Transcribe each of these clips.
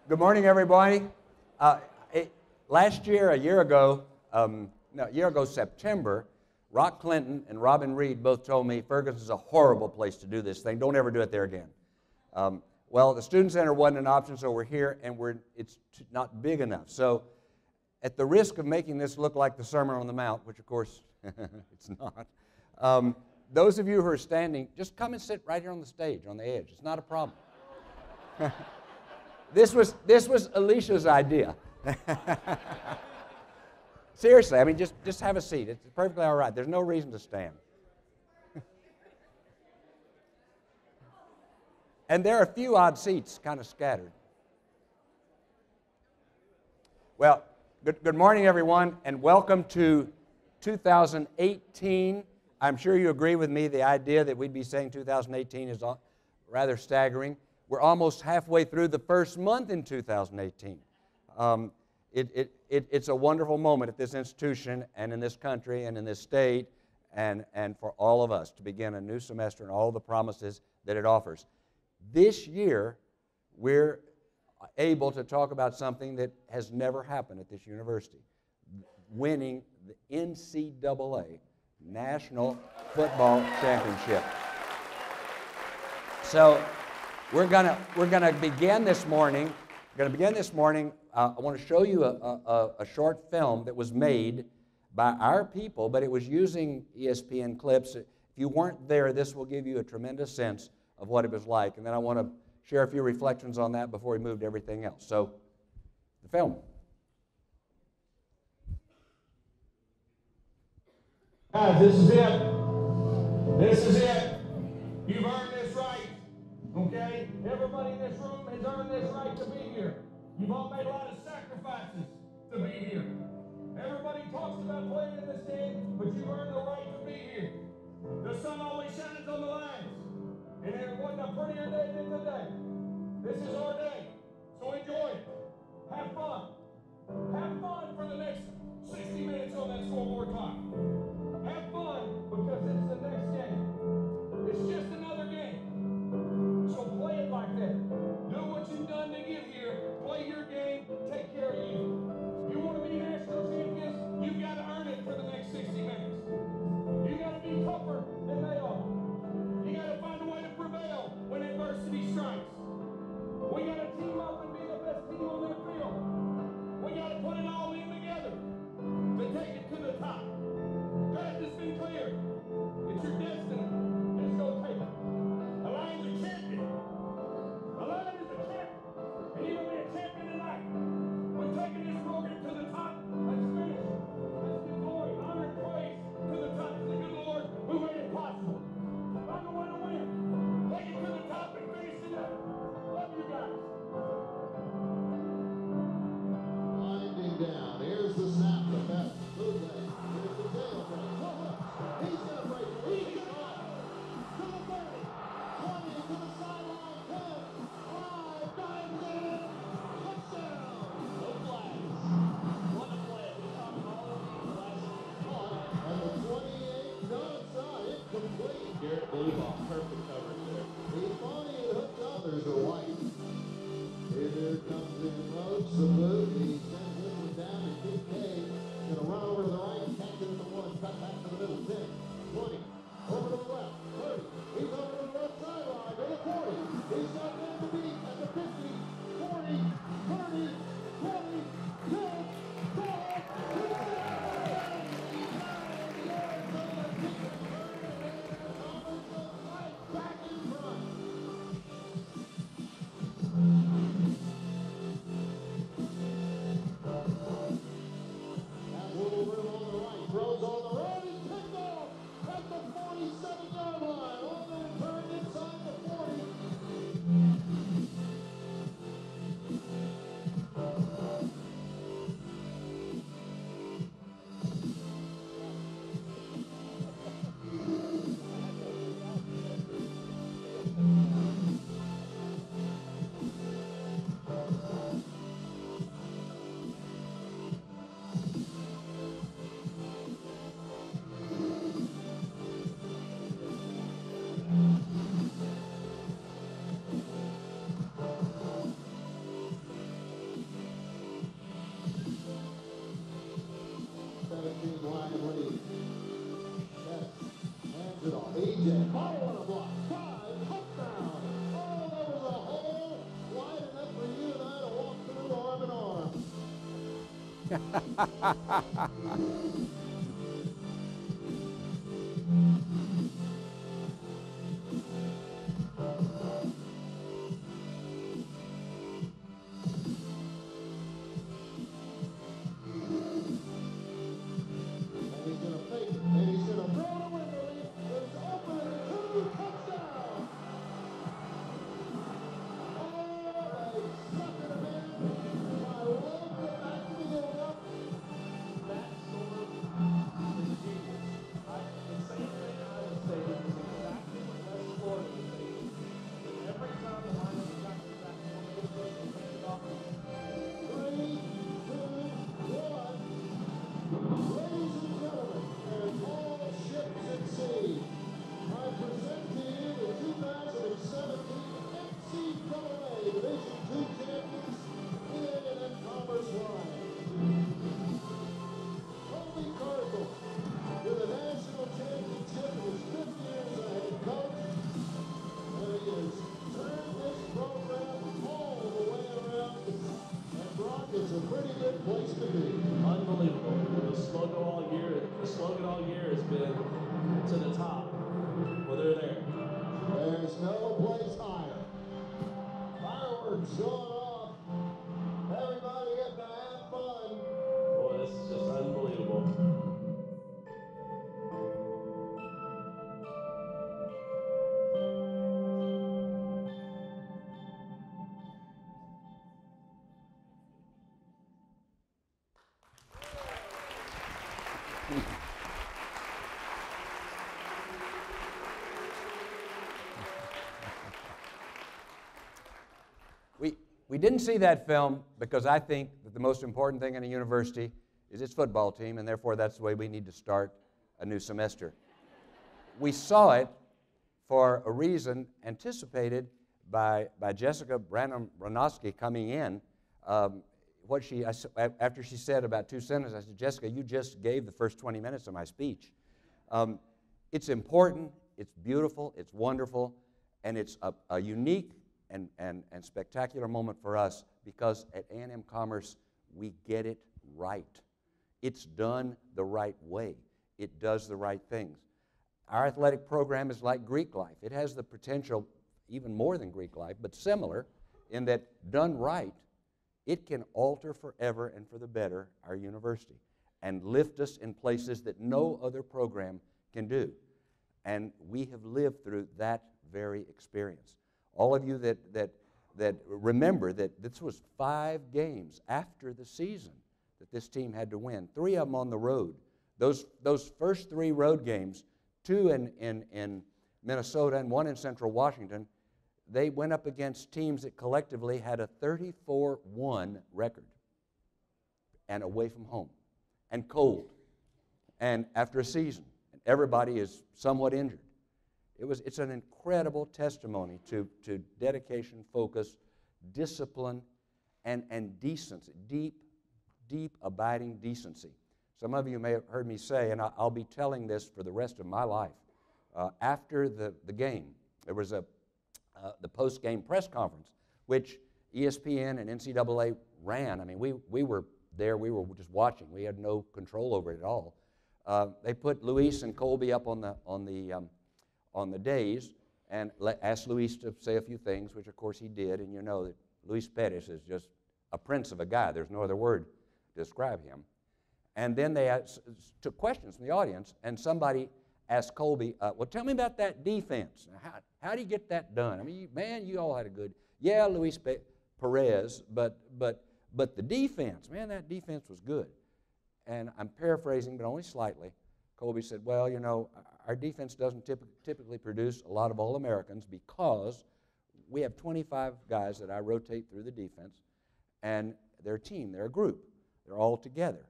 Good morning, everybody. Last year, a year ago, September, Rock Clinton and Robin Reed both told me Ferguson's a horrible place to do this thing. Don't ever do it there again. Well, the Student Center wasn't an option, so we're here, and it's not big enough. So at the risk of making this look like the Sermon on the Mount, which, of course, it's not, those of you who are standing, just come and sit right here on the stage, on the edge. It's not a problem. This was Alicia's idea. Seriously, I mean, just have a seat. It's perfectly all right. There's no reason to stand. And there are a few odd seats kind of scattered. Well, good morning, everyone, and welcome to 2018. I'm sure you agree with me, the idea that we'd be saying 2018 is rather staggering. We're almost halfway through the first month in 2018. It's a wonderful moment at this institution and in this country and in this state and for all of us to begin a new semester and all the promises that it offers. This year, we're able to talk about something that has never happened at this university, winning the NCAA National Football Championship. So we're gonna begin this morning. I want to show you a short film that was made by our people, but it was using ESPN clips. If you weren't there, this will give you a tremendous sense of what it was like. And then I want to share a few reflections on that before we move to everything else. So, the film. Guys, this is it. This is it. You've earned this right. Okay? Everybody in this room has earned this right to be here. You've all made a lot of sacrifices to be here. Everybody talks about playing in this game, but you've earned the right to be here. The sun always shines on the lines. And there wasn't a prettier day than today. This is our day. So enjoy it. Have fun. Have fun for the next 60 minutes on that scoreboard clock. Have fun because it's the next game. It's just another game. So play it like that. Do what you've done to get here. Play your game. Take care of you. You want to be national champions? You've got to earn it for the next 60 minutes. You got to be tougher than they are. You got to find a way to prevail when adversity strikes. We got to team up and be the best team on the field. We got to put it all in together to take it to the top. God has been clear. It's your destiny. Just go take it. A Lion's a champion. A Lion is a champion. And you're going to be a champion tonight. We're taking this program to the top. Let's finish. Let's give glory, honor, and praise to the top. To the good Lord who made it possible. I'm the one to win. Take it to the top and finish it up. Love you guys. Winding down. Here's the snap. The best. Bootleg. Here's the tail break. He's going to break. He's going to go. To the 30. 20 to the sideline. 10. 5. Dives in. Touchdown. No flags. What a play. We talked all of these flags. And the 28. No, it's not. Incomplete. Garrett Blueball. Perfect coverage there. He's funny and hooked up. There's a white. Here comes in Roach, the blue. He sends this one down to Kincaid. Going to run over to the right, catch it at the 1, cut back to the middle, 10, 20, over to the left, 30. He's over to the left sideline, to the 40. He's got them to beat at the 50, 40, 30, 20, 10, 12, back in front. That little room on the right, throws on the road, he's picked off at the back and lead. Yes. Hands it off. AJ. Oh, what a block. 5. Touchdown. Oh, there was a hole wide enough for you and I to walk through arm in arm. And he's going to fake it. And he's going to throw it away, Billy. It's open and a 2 touchdown. Oh, they suckered him in. My love went back to the build-up. That sort of is genius. The same thing I was saying is exactly what West Florida was saying. Every time the Lions got to that formation and handed off, 3, 2, 1. Ladies and gentlemen, and all ships at sea, I present to you the 2017 NCAA Division II champions, the A&M Commerce Lions. Colby Cardinal, with a national championship in his 5th year as a head coach, and he has turned this program all the way around, and Brock, it's a pretty good place to be. unbelievable. The slogan all year has been to the top. Well, they're there. There's no place higher. Fireworks going off. Everybody getting to have fun. Boy, this is just unbelievable. We didn't see that film because I think that the most important thing in a university is its football team, and therefore that's the way we need to start a new semester. We saw it for a reason anticipated by Jessica Branham-Ronowski coming in. After she said about 2 sentences, I said, Jessica, you just gave the first 20 minutes of my speech. It's important, it's beautiful, it's wonderful, and it's a unique and spectacular moment for us because at A&M Commerce, we get it right. It's done the right way. It does the right things. Our athletic program is like Greek life. It has the potential, even more than Greek life, but similar in that done right, it can alter forever and for the better our university and lift us in places that no other program can do. And we have lived through that very experience. All of you that remember that this was 5 games after the season that this team had to win, 3 of them on the road. Those first 3 road games, 2 in Minnesota and 1 in Central Washington, they went up against teams that collectively had a 34-1 record and away from home and cold and after a season. And everybody is somewhat injured. It's an incredible testimony to dedication, focus, discipline, and decency, deep, abiding decency. Some of you may have heard me say, and I'll be telling this for the rest of my life, after the game, there was the post-game press conference, which ESPN and NCAA ran. I mean, we were there. We were just watching. We had no control over it at all. They put Luis and Colby up on the days and asked Luis to say a few things, which of course he did. And you know that Luis Perez is just a prince of a guy. There's no other word to describe him. And then they took questions from the audience, and somebody asked Colby, well, tell me about that defense. How do you get that done? I mean, man, you all had a good, yeah, Luis Perez, but the defense, man, that defense was good. And I'm paraphrasing, but only slightly. Colby said, well, you know, our defense doesn't typically produce a lot of All-Americans because we have 25 guys that I rotate through the defense, and they're a team, they're a group. They're all together.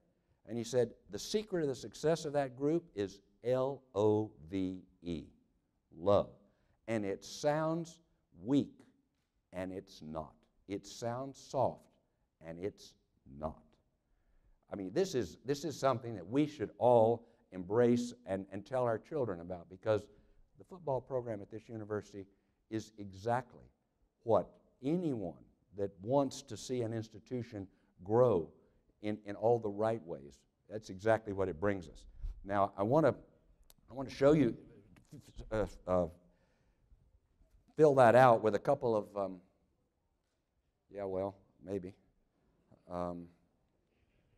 And he said, the secret of the success of that group is L-O-V-E, love. And it sounds weak, and it's not. It sounds soft, and it's not. I mean, this is something that we should all embrace and tell our children about, because the football program at this university is exactly what anyone that wants to see an institution grow in all the right ways, that's exactly what it brings us. Now, I want to show you, fill that out with a couple of, yeah, well, maybe.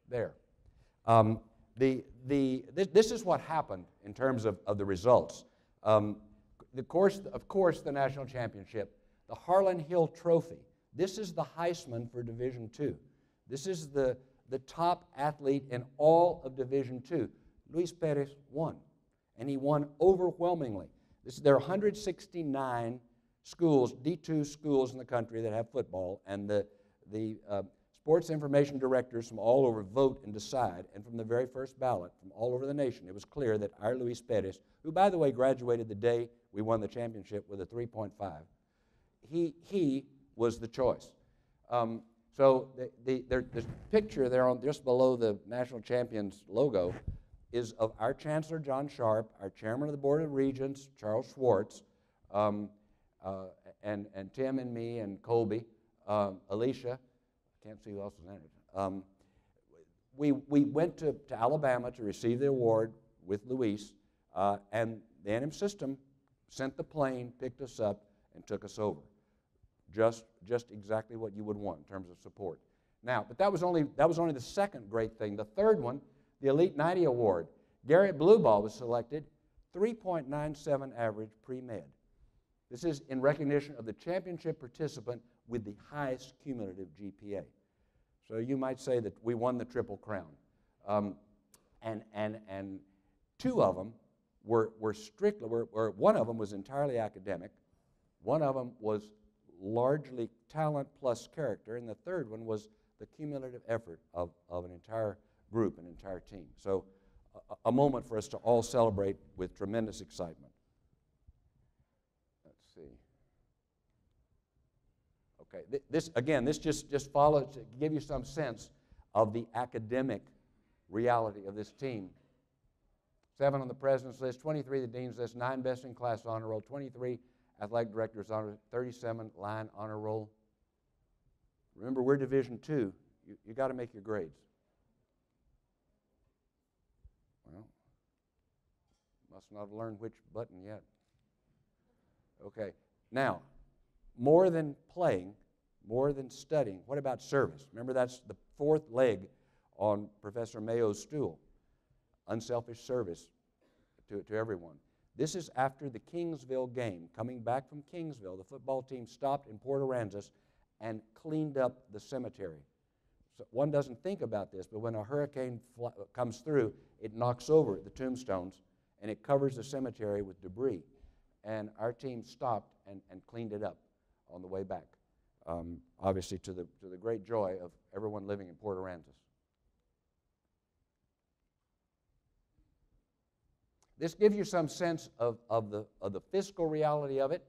There. This is what happened in terms of the results. Of course, the national championship, the Harlan Hill Trophy. This is the Heisman for Division II. This is the top athlete in all of Division II. Luis Perez won, and he won overwhelmingly. There are 169 schools, D2 schools in the country that have football, and the sports information directors from all over vote and decide, and from the very first ballot from all over the nation, it was clear that our Luis Perez, who, by the way, graduated the day we won the championship with a 3.5, he was the choice. So the picture there on just below the national champions logo is of our Chancellor, John Sharp, our Chairman of the Board of Regents, Charles Schwartz, and Tim and me and Colby, Alicia. I can't see who else is in it. We went to Alabama to receive the award with Luis, and the A&M system sent the plane, picked us up, and took us over. Just exactly what you would want in terms of support. Now, but that was only the second great thing. The third one, the Elite 90 Award. Garrett Blueball was selected, 3.97 average pre-med. This is in recognition of the championship participant with the highest cumulative GPA. So you might say that we won the Triple Crown. And two of them were strictly, one of them was entirely academic, one of them was largely talent plus character, and the third one was the cumulative effort of an entire group, an entire team. So a moment for us to all celebrate with tremendous excitement. Let's see. Okay, this just follows to give you some sense of the academic reality of this team. 7 on the president's list, 23 the dean's list, 9 best in class honor roll, 23 athletic director's honor, 37 line honor roll. Remember, we're Division II. You got to make your grades. Well, must not have learned which button yet. Okay, now, more than playing, more than studying, what about service? Remember, that's the fourth leg on Professor Mayo's stool. Unselfish service to everyone. This is after the Kingsville game. Coming back from Kingsville, the football team stopped in Port Aransas and cleaned up the cemetery. So one doesn't think about this, but when a hurricane comes through, it knocks over the tombstones and it covers the cemetery with debris. And our team stopped and cleaned it up on the way back, obviously to the great joy of everyone living in Port Aransas. This gives you some sense of the fiscal reality of it.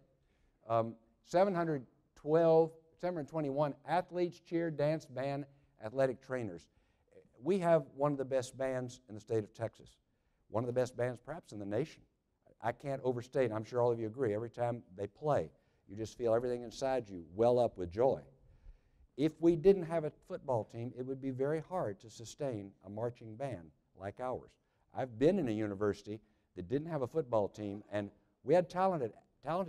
721 athletes, cheer, dance, band, athletic trainers. We have one of the best bands in the state of Texas, one of the best bands perhaps in the nation. I can't overstate, I'm sure all of you agree, every time they play, you just feel everything inside you well up with joy. If we didn't have a football team, it would be very hard to sustain a marching band like ours. I've been in a university that didn't have a football team, and we had talented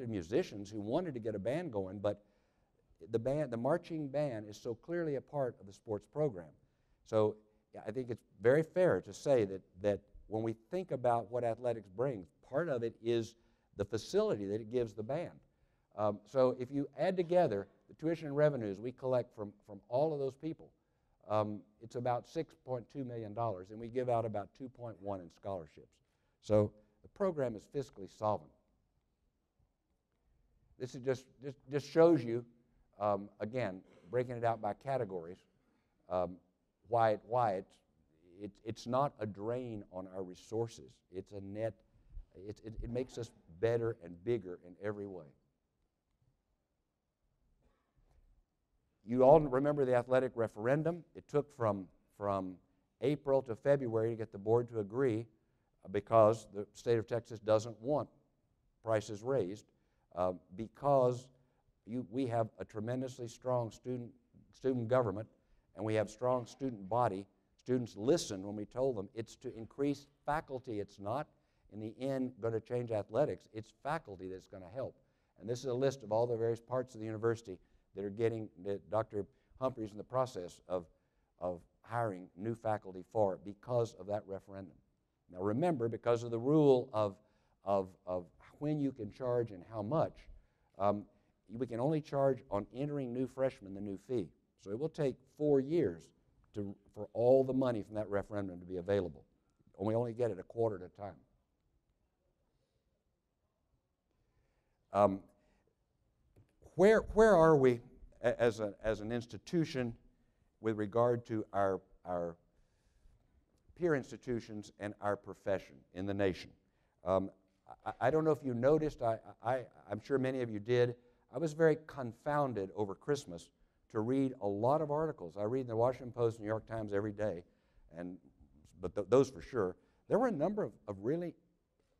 musicians who wanted to get a band going, but the marching band is so clearly a part of the sports program. So I think it's very fair to say that when we think about what athletics brings, part of it is the facility that it gives the band. So if you add together the tuition and revenues we collect from all of those people, it's about $6.2 million, and we give out about $2.1 in scholarships. So the program is fiscally solvent. This is just shows you, again, breaking it out by categories, why it's not a drain on our resources. It's a net. It makes us better and bigger in every way. You all remember the athletic referendum. It took from April to February to get the board to agree because the state of Texas doesn't want prices raised because we have a tremendously strong student government, and we have strong student body. Students listen when we told them it's to increase faculty. It's not, in the end, going to change athletics. It's faculty that's going to help. And this is a list of all the various parts of the university that are getting, that Dr. Humphrey's in the process of hiring new faculty for because of that referendum. Now remember, because of the rule of when you can charge and how much, we can only charge on entering new freshmen the new fee. So it will take 4 years for all the money from that referendum to be available. And we only get it a quarter at a time. Where are we as an institution with regard to our peer institutions and our profession in the nation? I don't know if you noticed, I'm sure many of you did, I was very confounded over Christmas to read a lot of articles. I read the Washington Post, New York Times every day, but those for sure. There were a number of really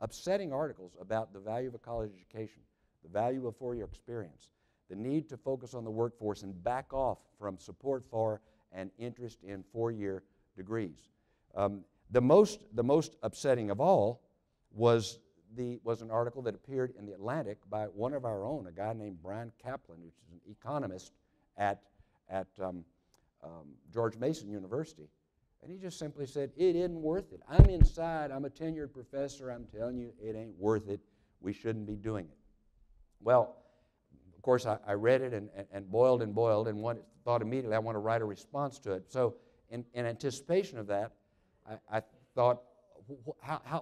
upsetting articles about the value of a college education, the value of four-year experience, the need to focus on the workforce and back off from support for and interest in four-year degrees. The most upsetting of all was an article that appeared in the Atlantic by one of our own, a guy named Brian Kaplan, who's an economist at George Mason University. And he just simply said, it isn't worth it. I'm inside, I'm a tenured professor, I'm telling you, it ain't worth it. We shouldn't be doing it. Well, of course, I read it and boiled and thought immediately I want to write a response to it. So in anticipation of that, I thought,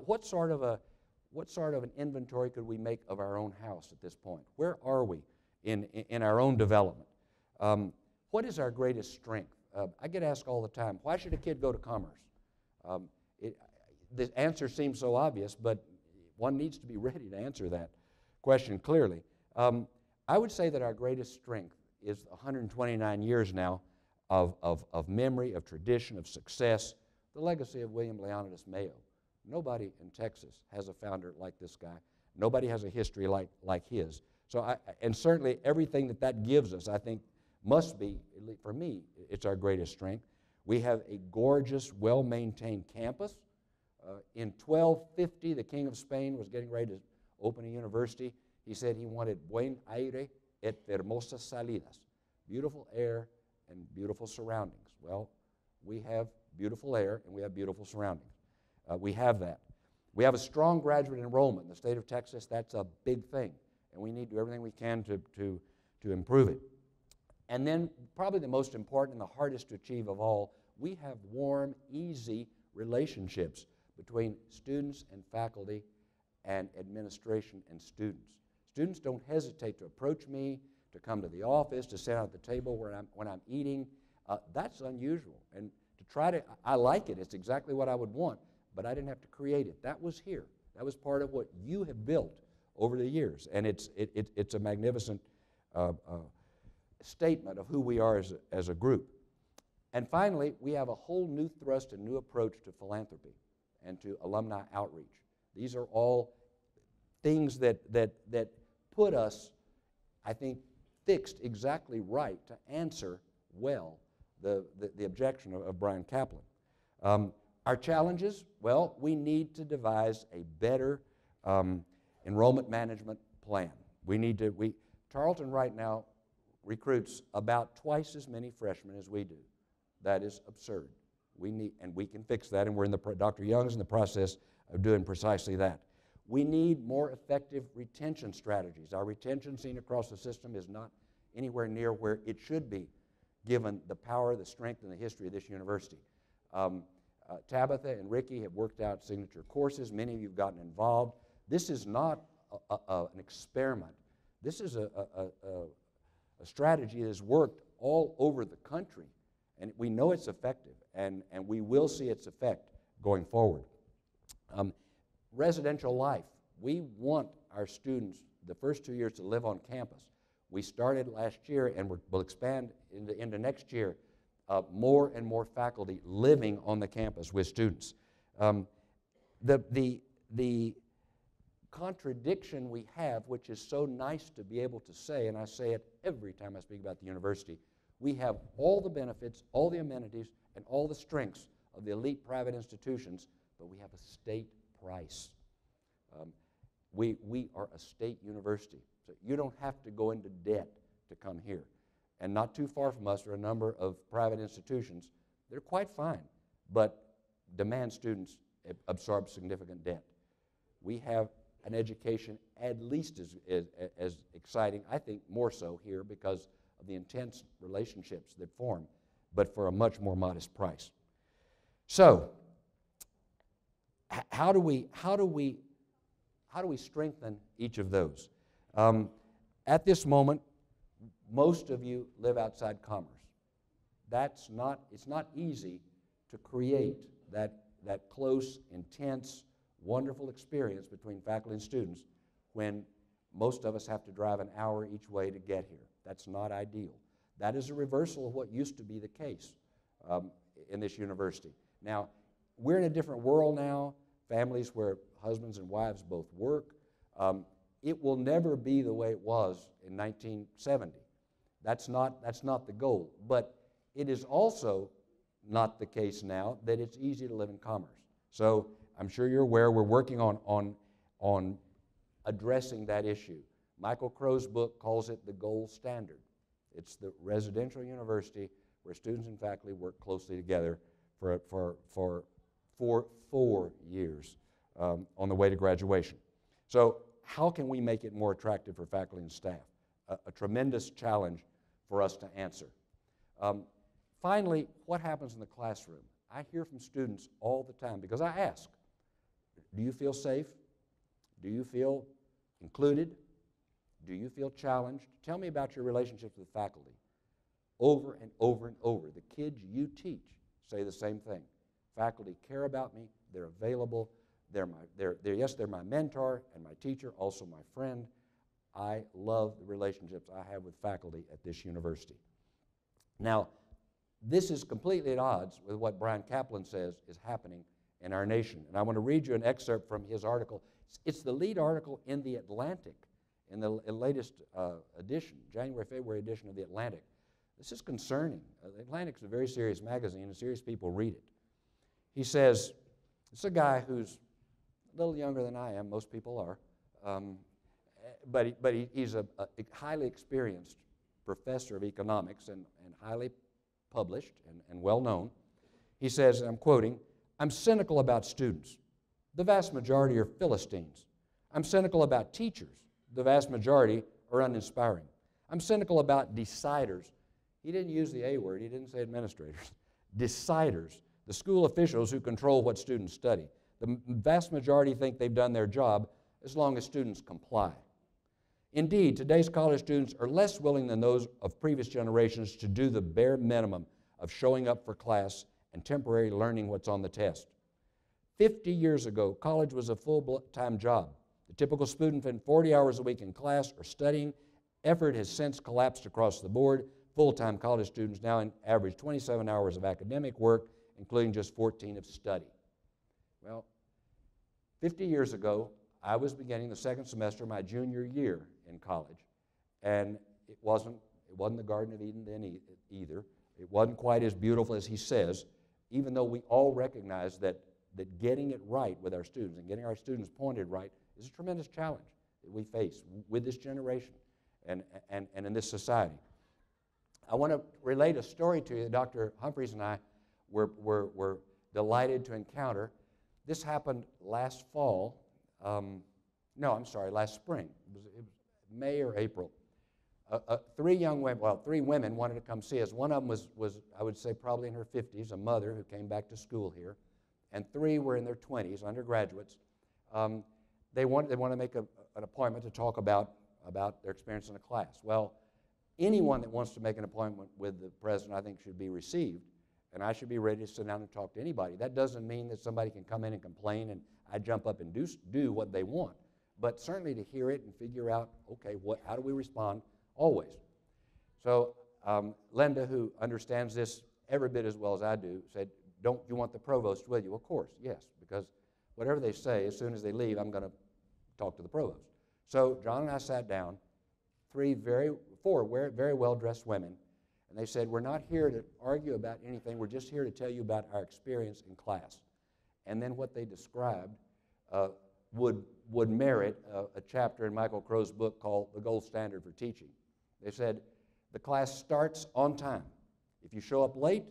what sort of an inventory could we make of our own house at this point? Where are we in our own development? What is our greatest strength? I get asked all the time, why should a kid go to commerce? The answer seems so obvious, but one needs to be ready to answer that question clearly. I would say that our greatest strength is 129 years now of memory, of tradition, of success, the legacy of William Leonidas Mayo. Nobody in Texas has a founder like this guy. Nobody has a history like his. So and certainly everything that gives us, I think, must be, for me, it's our greatest strength. We have a gorgeous, well-maintained campus. In 1250, the King of Spain was getting ready to open a university. He said he wanted buen aire et hermosas salidas, beautiful air and beautiful surroundings. Well, we have beautiful air and we have beautiful surroundings. We have that. We have a strong graduate enrollment in the state of Texas. That's a big thing, and we need to do everything we can to improve it. And then probably the most important and the hardest to achieve of all, we have warm, easy relationships between students and faculty and administration and students. Students don't hesitate to approach me, to come to the office, to sit at the table when I'm eating. That's unusual. And I like it. It's exactly what I would want, but I didn't have to create it. That was here. That was part of what you have built over the years. And it's a magnificent statement of who we are as a group. And finally, we have a whole new thrust and new approach to philanthropy and to alumni outreach. These are all things that put us, I think, fixed exactly right to answer well the objection of Brian Kaplan. Our challenges, well, we need to devise a better enrollment management plan. Tarleton right now recruits about twice as many freshmen as we do. That is absurd. And we can fix that, and Dr. Young's in the process of doing precisely that. We need more effective retention strategies. Our retention seen across the system is not anywhere near where it should be, given the power, the strength, and the history of this university. Tabitha and Ricky have worked out signature courses. Many of you have gotten involved. This is not an experiment. This is a strategy that has worked all over the country, and we know it's effective, and we will see its effect going forward. Residential life. We want our students the first 2 years to live on campus. We started last year, and we'll expand into next year, more and more faculty living on the campus with students. The contradiction we have, which is so nice to be able to say, and I say it every time I speak about the university, we have all the benefits, all the amenities, and all the strengths of the elite private institutions, but we have a state price. We are a state university, so you don't have to go into debt to come here. And not too far from us are a number of private institutions. They're quite fine, but demand students absorb significant debt. We have an education at least as exciting, I think more so here because of the intense relationships that form, but for a much more modest price. So, how do we strengthen each of those? At this moment, most of you live outside Commerce. It's not easy to create that close, intense, wonderful experience between faculty and students when most of us have to drive an hour each way to get here. That's not ideal. That is a reversal of what used to be the case in this university. Now, we're in a different world now, families where husbands and wives both work. It will never be the way it was in 1970. That's not the goal. But it is also not the case now that it's easy to live in Commerce. So I'm sure you're aware we're working on addressing that issue. Michael Crow's book calls it the gold standard. It's the residential university where students and faculty work closely together for 4 years on the way to graduation. So how can we make it more attractive for faculty and staff? A tremendous challenge for us to answer. Finally, what happens in the classroom? I hear from students all the time because I ask, do you feel safe? Do you feel included? Do you feel challenged? Tell me about your relationships with faculty. Over and over and over, the kids you teach say the same thing. Faculty care about me, they're available, they're my mentor and my teacher, also my friend. I love the relationships I have with faculty at this university. Now, this is completely at odds with what Bryan Caplan says is happening in our nation. And I want to read you an excerpt from his article. It's the lead article in The Atlantic, in the latest edition, January-February edition of The Atlantic. This is concerning. The Atlantic is a very serious magazine, and serious people read it. He says, it's a guy who's a little younger than I am, most people are, but he's a highly experienced professor of economics and highly published and well-known. He says, and I'm quoting, "I'm cynical about students. The vast majority are Philistines. I'm cynical about teachers. The vast majority are uninspiring. I'm cynical about deciders." He didn't use the A word. He didn't say administrators. Deciders, the school officials who control what students study. The vast majority think they've done their job as long as students comply. Indeed, today's college students are less willing than those of previous generations to do the bare minimum of showing up for class and temporarily learning what's on the test. 50 years ago, college was a full-time job. The typical student spent 40 hours a week in class or studying. Effort has since collapsed across the board. Full-time college students now average 27 hours of academic work, including just 14 of study. Well, 50 years ago, I was beginning the second semester of my junior year in college, and it wasn't the Garden of Eden then either. It wasn't quite as beautiful as he says, even though we all recognize that getting it right with our students and getting our students pointed right is a tremendous challenge that we face with this generation and in this society. I want to relate a story to you that Dr. Humphreys and I were delighted to encounter. This happened last fall. Last spring. It was May or April. Three women wanted to come see us. One of them was, I would say, probably in her 50s, a mother who came back to school here, and 3 were in their 20s, undergraduates. They wanted to make an appointment to talk about their experience in a class. Well, anyone that wants to make an appointment with the president, I think, should be received, and I should be ready to sit down and talk to anybody. That doesn't mean that somebody can come in and complain and I jump up and do what they want, but certainly to hear it and figure out, okay, how do we respond always? So Linda, who understands this every bit as well as I do, said, don't you want the provost with you? Of course, yes, because whatever they say, as soon as they leave, I'm going to talk to the provost. So John and I sat down, four very well-dressed women, and they said, we're not here to argue about anything. We're just here to tell you about our experience in class. And then what they described would merit a chapter in Michael Crow's book called The Gold Standard for Teaching. They said, the class starts on time. If you show up late,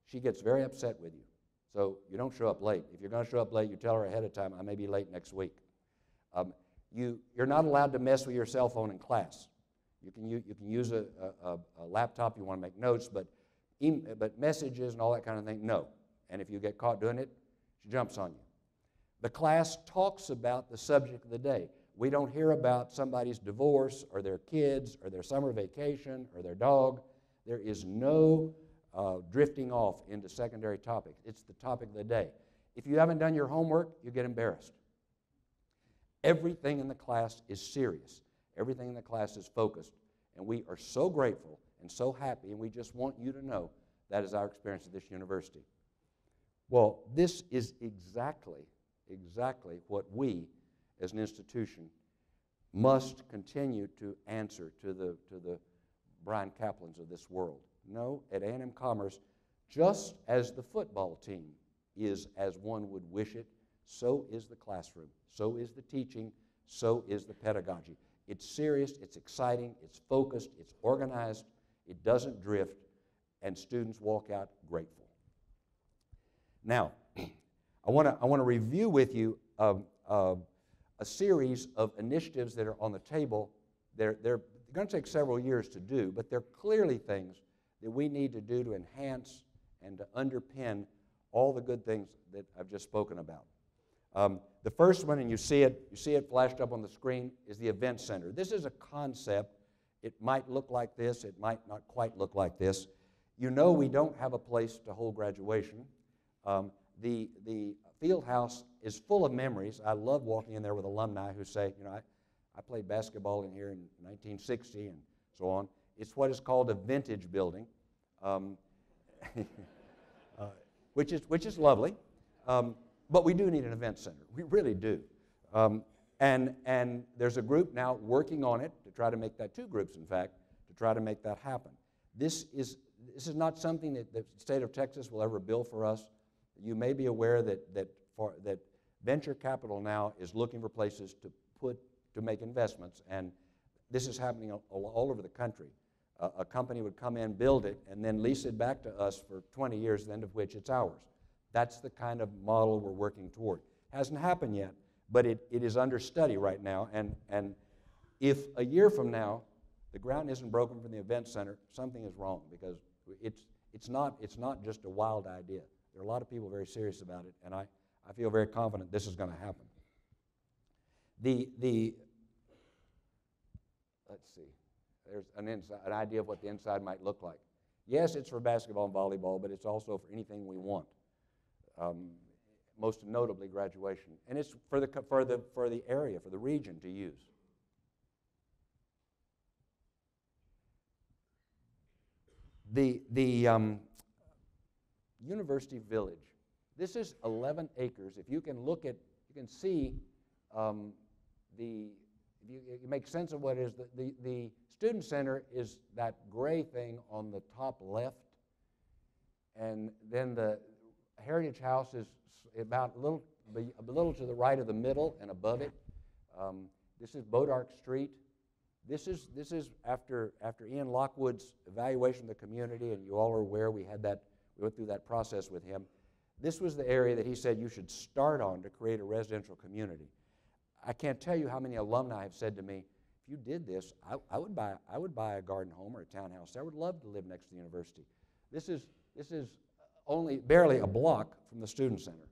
she gets very upset with you. So you don't show up late. If you're going to show up late, you tell her ahead of time, I may be late next week. You're not allowed to mess with your cell phone in class. You can use a laptop if you want to make notes, but messages and all that kind of thing, no. And if you get caught doing it, she jumps on you. The class talks about the subject of the day. We don't hear about somebody's divorce or their kids or their summer vacation or their dog. There is no drifting off into secondary topics. It's the topic of the day. If you haven't done your homework, you get embarrassed. Everything in the class is serious. Everything in the class is focused. And we are so grateful and so happy, and we just want you to know that is our experience at this university. Well, this is exactly what we, as an institution, must continue to answer to the Brian Kaplans of this world. No, at A&M Commerce, just as the football team is as one would wish it, so is the classroom, so is the teaching, so is the pedagogy. It's serious, it's exciting, it's focused, it's organized, it doesn't drift, and students walk out grateful. Now, I want to review with you a series of initiatives that are on the table. They're going to take several years to do, but they're clearly things that we need to do to enhance and to underpin all the good things that I've just spoken about. The first one, and you see it flashed up on the screen, is the Event Center. This is a concept. It might look like this. It might not quite look like this. You know we don't have a place to hold graduation. The field house is full of memories. I love walking in there with alumni who say, you know, I played basketball in here in 1960 and so on. It's what is called a vintage building, which is lovely. But we do need an event center. We really do. And there's a group now working on it to try to make that, two groups in fact, to try to make that happen. This is not something that the state of Texas will ever build for us. You may be aware that venture capital now is looking for places to make investments, and this is happening all over the country. A company would come in, build it, and then lease it back to us for 20 years, the end of which it's ours. That's the kind of model we're working toward. Hasn't happened yet, but it is under study right now, and if a year from now the ground isn't broken from the event center, something is wrong, because it's not just a wild idea. There are a lot of people very serious about it, and I feel very confident this is going to happen. Let's see, there's an idea of what the inside might look like. Yes, it's for basketball and volleyball, but it's also for anything we want. Most notably graduation, and it's for the area, for the region to use. The University Village. This is 11 acres. If you can look at, you can see you make sense of what it is. The student center is that gray thing on the top left, and then the Heritage House is about a little to the right of the middle and above it. This is Bodark Street. This is after Ian Lockwood's evaluation of the community, and you all are aware we went through that process with him. This was the area that he said you should start on to create a residential community. I can't tell you how many alumni have said to me, if you did this, I would buy a garden home or a townhouse. I would love to live next to the university. This is only barely a block from the student center.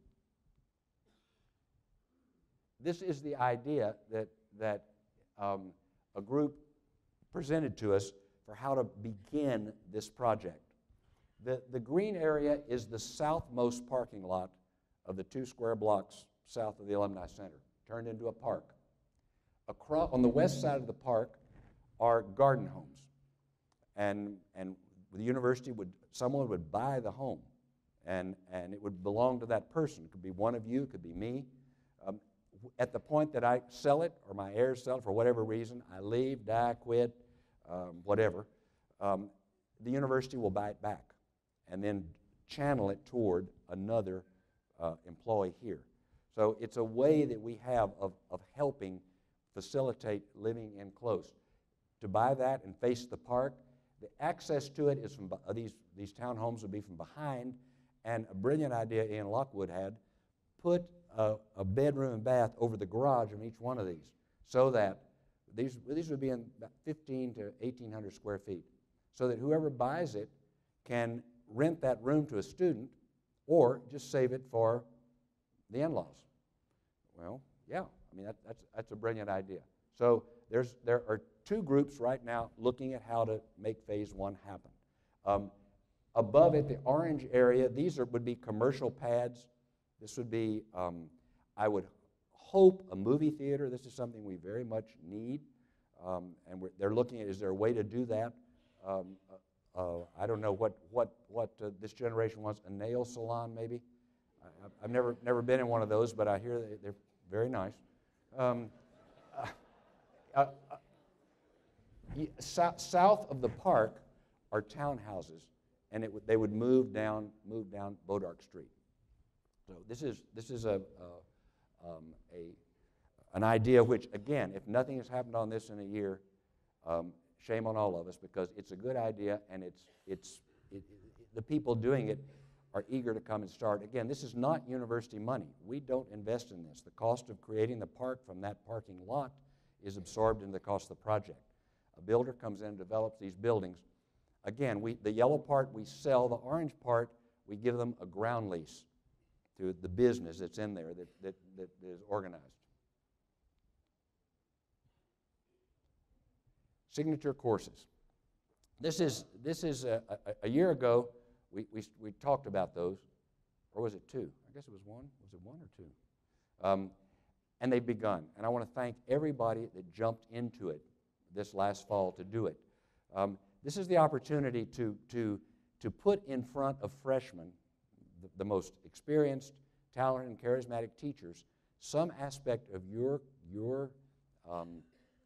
This is the idea that a group presented to us for how to begin this project. The green area is the southmost parking lot of the 2 square blocks south of the Alumni Center, turned into a park. On the west side of the park are garden homes, and the university someone would buy the home, and it would belong to that person. It could be one of you, it could be me. At the point that I sell it, or my heirs sell it for whatever reason, I leave, die, quit, whatever, the university will buy it back and then channel it toward another employee here. So it's a way that we have of helping facilitate living in close. To buy that and face the park, the access to it is from these townhomes would be from behind, and a brilliant idea Ian Lockwood had, put a bedroom and bath over the garage on each one of these, so that these would be in about 15 to 1,800 square feet, so that whoever buys it can rent that room to a student or just save it for the in-laws. Well, yeah, I mean, that's a brilliant idea. So there are two groups right now looking at how to make Phase 1 happen. Above it, the orange area, would be commercial pads. This would be, I would hope, a movie theater. This is something we very much need, and they're looking at, is there a way to do that? I don't know what this generation wants, a nail salon maybe? I've never been in one of those, but I hear they're very nice. South of the park are townhouses, and they would move down Bodark Street. So this is an idea which, again, if nothing has happened on this in a year, shame on all of us, because it's a good idea, and the people doing it are eager to come and start. Again, this is not university money. We don't invest in this. The cost of creating the park from that parking lot is absorbed in the cost of the project. A builder comes in and develops these buildings. Again, the yellow part we sell, the orange part we give them a ground lease to the business that's in there that is organized. Signature courses. This is a year ago. We talked about those, or was it two? I guess it was one. Was it one or two? And they've begun. And I want to thank everybody that jumped into it this last fall to do it. This is the opportunity to put in front of freshmen, the most experienced, talented, and charismatic teachers, some aspect of your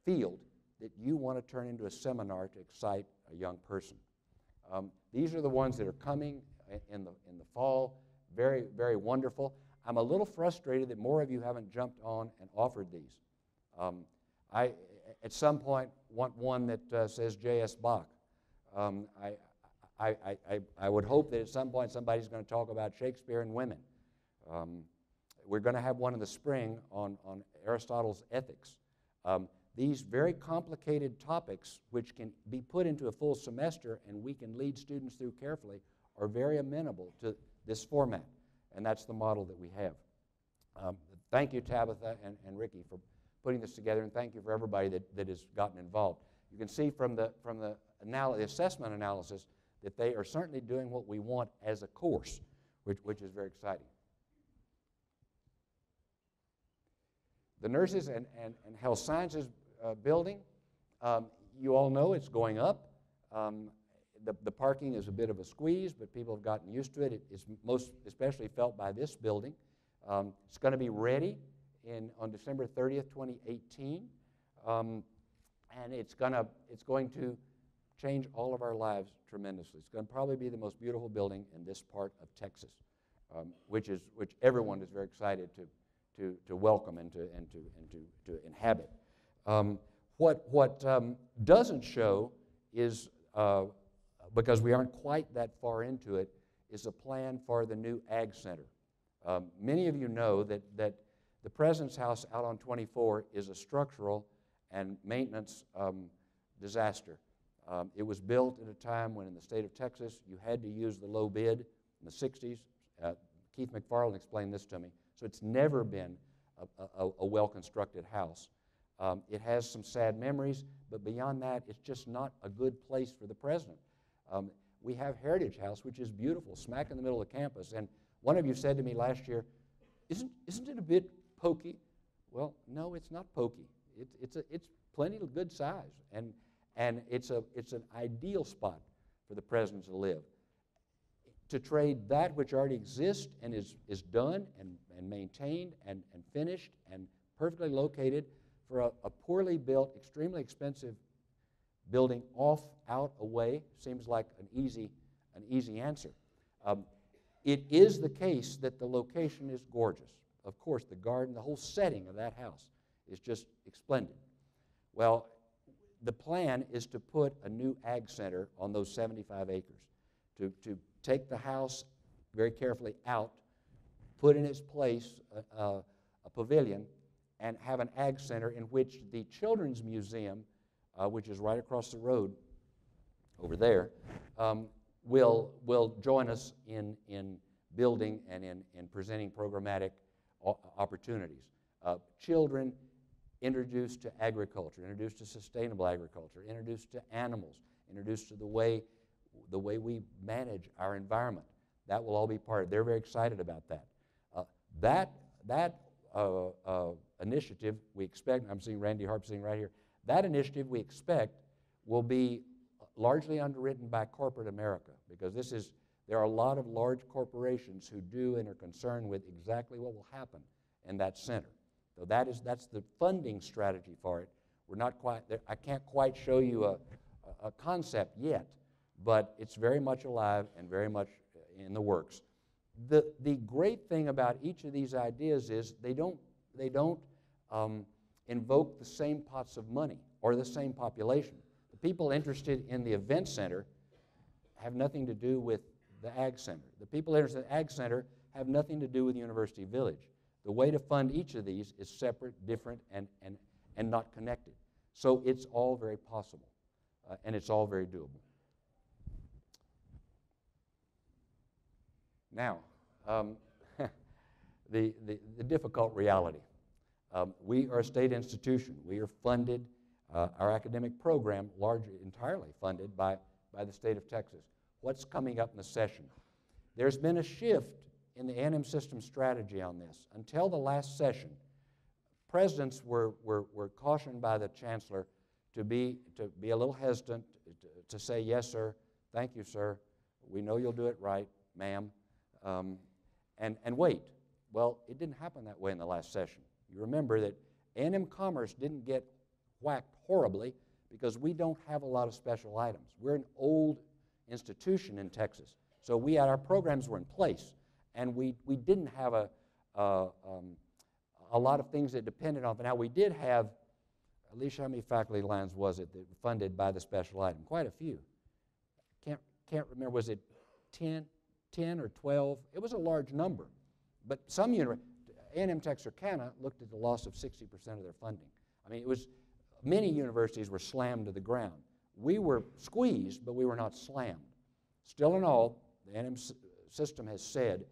field that you want to turn into a seminar to excite a young person. These are the ones that are coming in the fall. Very, very wonderful. I'm a little frustrated that more of you haven't jumped on and offered these. I, at some point, want one that says J.S. Bach. I would hope that at some point somebody's going to talk about Shakespeare and women. We're going to have one in the spring on Aristotle's Ethics. These very complicated topics, which can be put into a full semester and we can lead students through carefully, are very amenable to this format, and that's the model that we have. Thank you, Tabitha and Ricky, for putting this together, and thank you for everybody that has gotten involved. You can see from the assessment analysis that they are certainly doing what we want as a course, which is very exciting. The Nurses and Health Sciences building, you all know it's going up. The parking is a bit of a squeeze, but people have gotten used to it. It's most especially felt by this building. It's going to be ready on December 30th, 2018, and it's going to change all of our lives tremendously. It's going to probably be the most beautiful building in this part of Texas, which everyone is very excited to welcome and to inhabit. What doesn't show is, because we aren't quite that far into it, is a plan for the new Ag Center. Many of you know that the President's House out on 24 is a structural and maintenance disaster. It was built at a time when in the state of Texas you had to use the low bid in the 60s. Keith McFarland explained this to me. So it's never been a well-constructed house. It has some sad memories, but beyond that, it's just not a good place for the president. We have Heritage House, which is beautiful, smack in the middle of campus. And one of you said to me last year, isn't it a bit pokey? Well, no, it's not pokey. It's plenty of good size, and it's an ideal spot for the presidents to live. To trade that which already exists and is done and maintained and finished and perfectly located for a poorly built, extremely expensive building out, away, seems like an easy answer. It is the case that the location is gorgeous. Of course, the garden, the whole setting of that house is just splendid. Well, the plan is to put a new ag center on those 75 acres, to take the house very carefully out, put in its place a pavilion, and have an ag center in which the Children's Museum, which is right across the road over there, will join us in building and in presenting programmatic opportunities. Children introduced to agriculture, introduced to sustainable agriculture, introduced to animals, introduced to the way we manage our environment. That will all be part of it. They're very excited about that. That initiative we expect, I'm seeing Randy Harp sitting right here, that initiative we expect will be largely underwritten by corporate America, because there are a lot of large corporations who do and are concerned with exactly what will happen in that center. So that's the funding strategy for it. We're not quite there. I can't quite show you a concept yet, but it's very much alive and very much in the works. The great thing about each of these ideas is they don't invoke the same pots of money or the same population. The people interested in the event center have nothing to do with the ag center. The people interested in the ag center have nothing to do with University Village. The way to fund each of these is separate, different, and not connected. So it's all very possible, and it's all very doable. Now, the difficult reality. We are a state institution. We are funded, our academic program largely, entirely funded by the state of Texas. What's coming up in the session? There's been a shift in the A&M system strategy on this. Until the last session, presidents were cautioned by the chancellor to be a little hesitant, to say, yes, sir, thank you, sir, we know you'll do it right, ma'am, and wait. Well, it didn't happen that way in the last session. You remember that A&M Commerce didn't get whacked horribly because we don't have a lot of special items. We're an old institution in Texas, so our programs were in place. And we didn't have a lot of things that depended on it. Now, we did have, Alicia, how many faculty lines was it that were funded by the special item? Quite a few. Can't remember, was it 10 or 12? It was a large number. But some A&M Texarkana looked at the loss of 60% of their funding. I mean, many universities were slammed to the ground. We were squeezed, but we were not slammed. Still in all, the A&M system has said,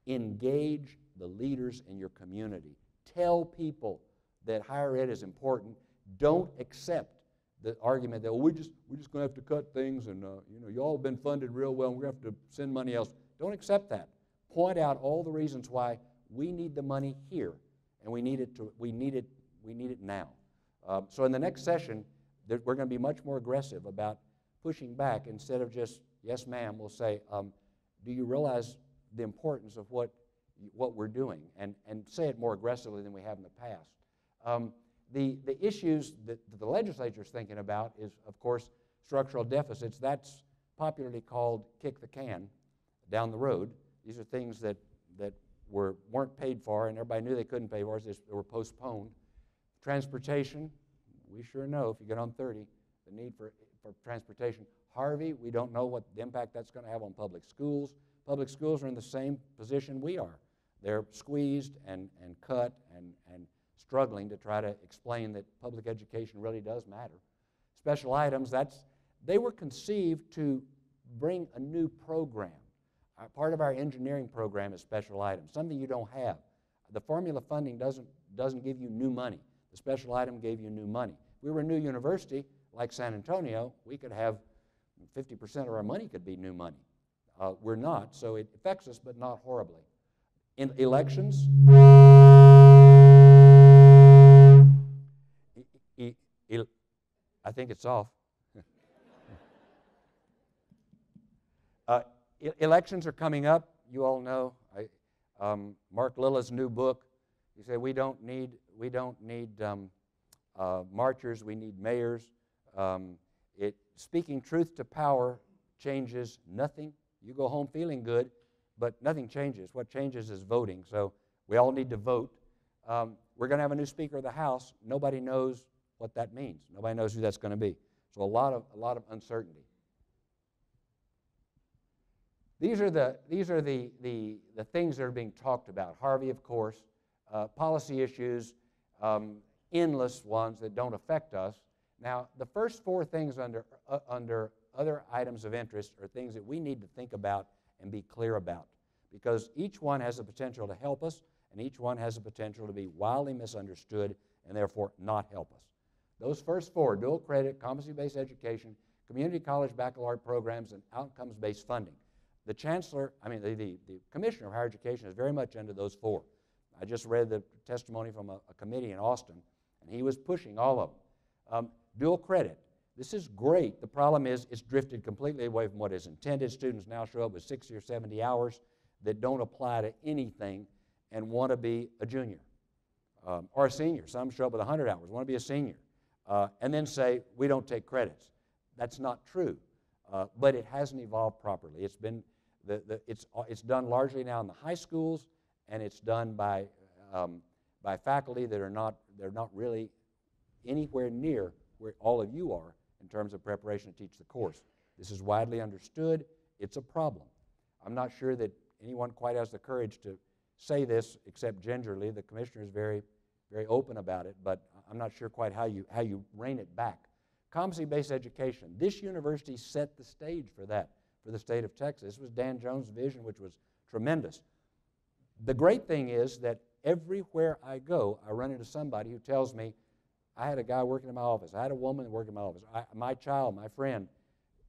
engage the leaders in your community. Tell people that higher ed is important. Don't accept the argument that, well, we're just going to have to cut things, and you all have been funded real well, and we're going to have to send money else. Don't accept that. Point out all the reasons why we need the money here, and we need it now. So in the next session, we're going to be much more aggressive about pushing back. Instead of just, yes, ma'am, we'll say, do you realize the importance of what we're doing, and say it more aggressively than we have in the past. The issues that the legislature is thinking about is, of course, structural deficits. That's popularly called kick the can down the road. These are things that weren't paid for, and everybody knew they couldn't pay for, so they were postponed. Transportation, we sure know, if you get on 30, the need for transportation. Harvey, we don't know what the impact that's going to have on public schools. Public schools are in the same position we are. They're squeezed and cut and struggling to try to explain that public education really does matter. Special items, they were conceived to bring a new program. Part of our engineering program is special items, something you don't have. The formula funding doesn't give you new money. The special item gave you new money. If we were a new university like San Antonio, we could have 50% of our money could be new money. We're not, so it affects us, but not horribly. In elections, I think it's off. Elections are coming up. You all know. Mark Lilla's new book. He said we don't need marchers. We need mayors. Speaking truth to power changes nothing. You go home feeling good, but nothing changes. What changes is voting. So we all need to vote. We're going to have a new Speaker of the House. Nobody knows what that means. Nobody knows who that's going to be. So a lot of uncertainty. These are the things that are being talked about. Harvey, of course, policy issues, endless ones that don't affect us. Now, the first four things under other items of interest are things that we need to think about and be clear about, because each one has the potential to help us, and each one has the potential to be wildly misunderstood and therefore not help us. Those first four: dual credit, competency-based education, community college baccalaureate programs, and outcomes-based funding. The chancellor, the commissioner of higher education is very much into those four. I just read the testimony from a committee in Austin, and he was pushing all of them. Dual credit. This is great. The problem is it's drifted completely away from what is intended. Students now show up with 60 or 70 hours that don't apply to anything and want to be a junior or a senior. Some show up with 100 hours, want to be a senior, and then say, we don't take credits. That's not true, but it hasn't evolved properly. It's been it's done largely now in the high schools, and it's done by faculty that are not really anywhere near where all of you are in terms of preparation to teach the course. This is widely understood. It's a problem. I'm not sure that anyone quite has the courage to say this except gingerly. The commissioner is very, very open about it, but I'm not sure quite how you rein it back. Competency-based education. This university set the stage for that, for the state of Texas. This was Dan Jones' vision, which was tremendous. The great thing is that everywhere I go, I run into somebody who tells me, I had a guy working in my office. I had a woman working in my office. My child, my friend,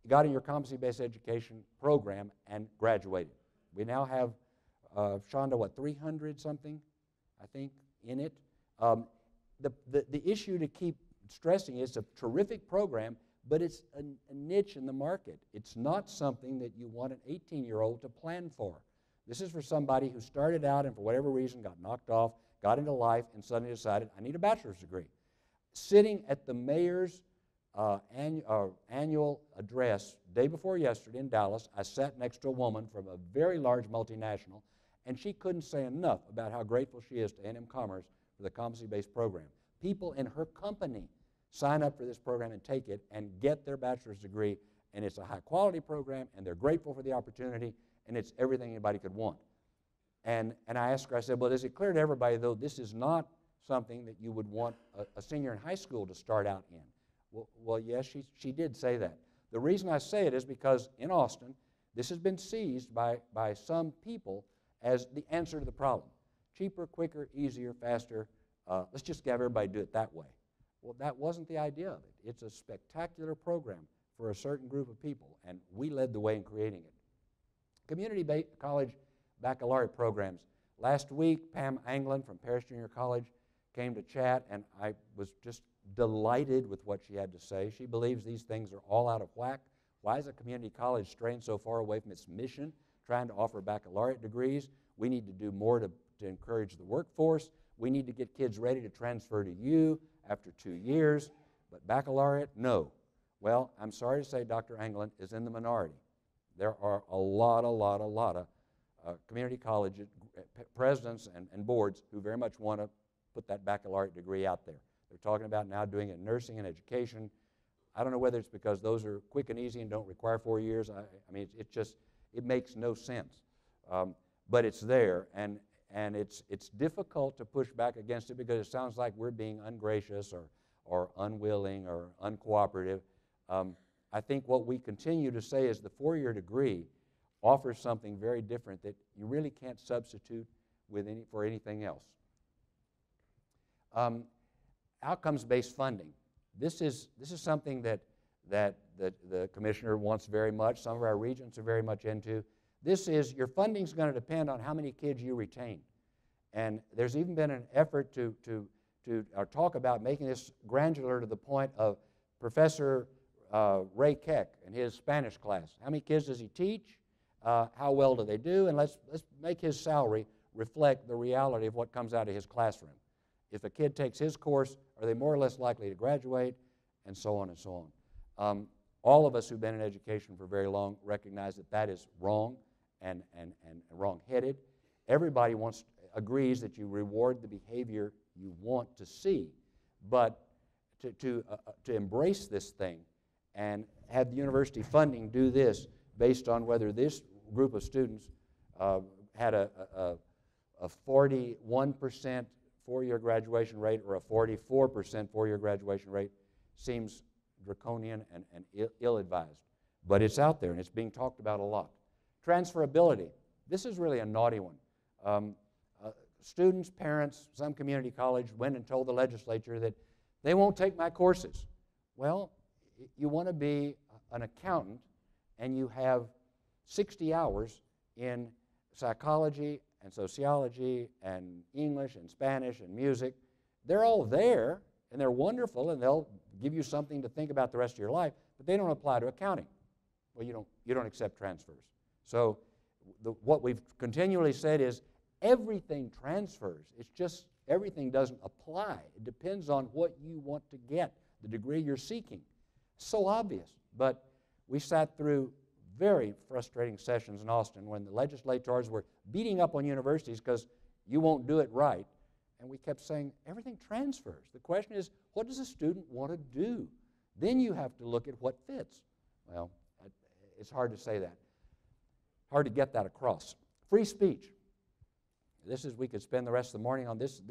got in your competency-based education program and graduated. We now have, Shonda, 300 something, I think, in it. The issue to keep stressing is it's a terrific program, but it's a niche in the market. It's not something that you want an 18-year-old to plan for. This is for somebody who started out and for whatever reason got knocked off, got into life, and suddenly decided, I need a bachelor's degree. Sitting at the mayor's annual address day before yesterday in Dallas, I sat next to a woman from a very large multinational, and she couldn't say enough about how grateful she is to A&M Commerce for the competency-based program. People in her company sign up for this program and take it and get their bachelor's degree, and it's a high-quality program, and they're grateful for the opportunity, and it's everything anybody could want. And I asked her, I said, well, is it clear to everybody, though, this is not something that you would want a senior in high school to start out in? Well, yes, she did say that. The reason I say it is because in Austin, this has been seized by some people as the answer to the problem. Cheaper, quicker, easier, faster. Let's just have everybody do it that way. Well, that wasn't the idea of it. It's a spectacular program for a certain group of people, and we led the way in creating it. Community college baccalaureate programs. Last week, Pam Anglin from Paris Junior College came to chat, and I was just delighted with what she had to say. She believes these things are all out of whack. Why is a community college straying so far away from its mission, trying to offer baccalaureate degrees? We need to do more to encourage the workforce. We need to get kids ready to transfer to you after 2 years. But baccalaureate, no. Well, I'm sorry to say Dr. Anglin is in the minority. There are a lot of community college presidents and boards who very much want to put that baccalaureate degree out there. They're talking about now doing it in nursing and education. I don't know whether it's because those are quick and easy and don't require 4 years. I mean, it makes no sense. But it's there, and it's difficult to push back against it because it sounds like we're being ungracious or unwilling or uncooperative. I think what we continue to say is the 4-year degree offers something very different that you really can't substitute for anything else. Outcomes-based funding. This is something that the commissioner wants very much. Some of our regents are very much into. This is, your funding's going to depend on how many kids you retain. And there's even been an effort to talk about making this granular to the point of Professor Ray Keck and his Spanish class. How many kids does he teach? how well do they do, and let's make his salary reflect the reality of what comes out of his classroom. If a kid takes his course, are they more or less likely to graduate, and so on and so on. All of us who've been in education for very long recognize that that is wrong and wrong-headed. Everybody agrees that you reward the behavior you want to see, but to embrace this thing and have the university funding do this based on whether this group of students had a 41% four-year graduation rate or a 44% four-year graduation rate seems draconian and ill-advised. But it's out there, and it's being talked about a lot. Transferability. This is really a naughty one. Students, parents, some community college went and told the legislature that they won't take my courses. Well, you want to be an accountant, and you have 60 hours in psychology and sociology and English and Spanish and music. They're all there, and they're wonderful, and they'll give you something to think about the rest of your life, but they don't apply to accounting. Well, you don't accept transfers. So what we've continually said is everything transfers. It's just everything doesn't apply. It depends on what you want to get, the degree you're seeking. So obvious, but we sat through very frustrating sessions in Austin when the legislators were beating up on universities because you won't do it right. And we kept saying, everything transfers. The question is, what does a student want to do? Then you have to look at what fits. Well, it's hard to say that. Hard to get that across. Free speech. We could spend the rest of the morning on this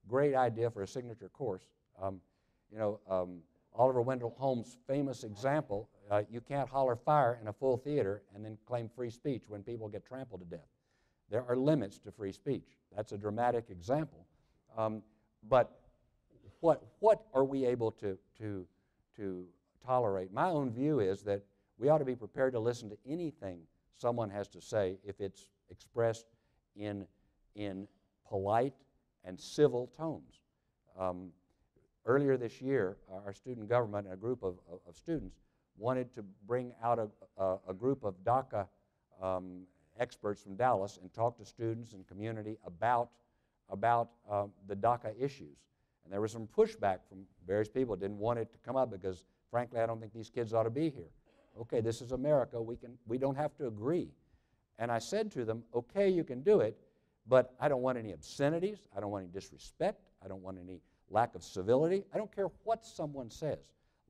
great idea for a signature course. Oliver Wendell Holmes' famous example, you can't holler fire in a full theater and then claim free speech when people get trampled to death. There are limits to free speech. That's a dramatic example. But what are we able to tolerate? My own view is that we ought to be prepared to listen to anything someone has to say if it's expressed in polite and civil tones. Earlier this year, our student government and a group of students wanted to bring out a group of DACA experts from Dallas and talk to students and community about the DACA issues. And there was some pushback from various people who didn't want it to come up because, frankly, I don't think these kids ought to be here. Okay, this is America. We don't have to agree. And I said to them, okay, you can do it, but I don't want any obscenities. I don't want any disrespect. I don't want any lack of civility. I don't care what someone says.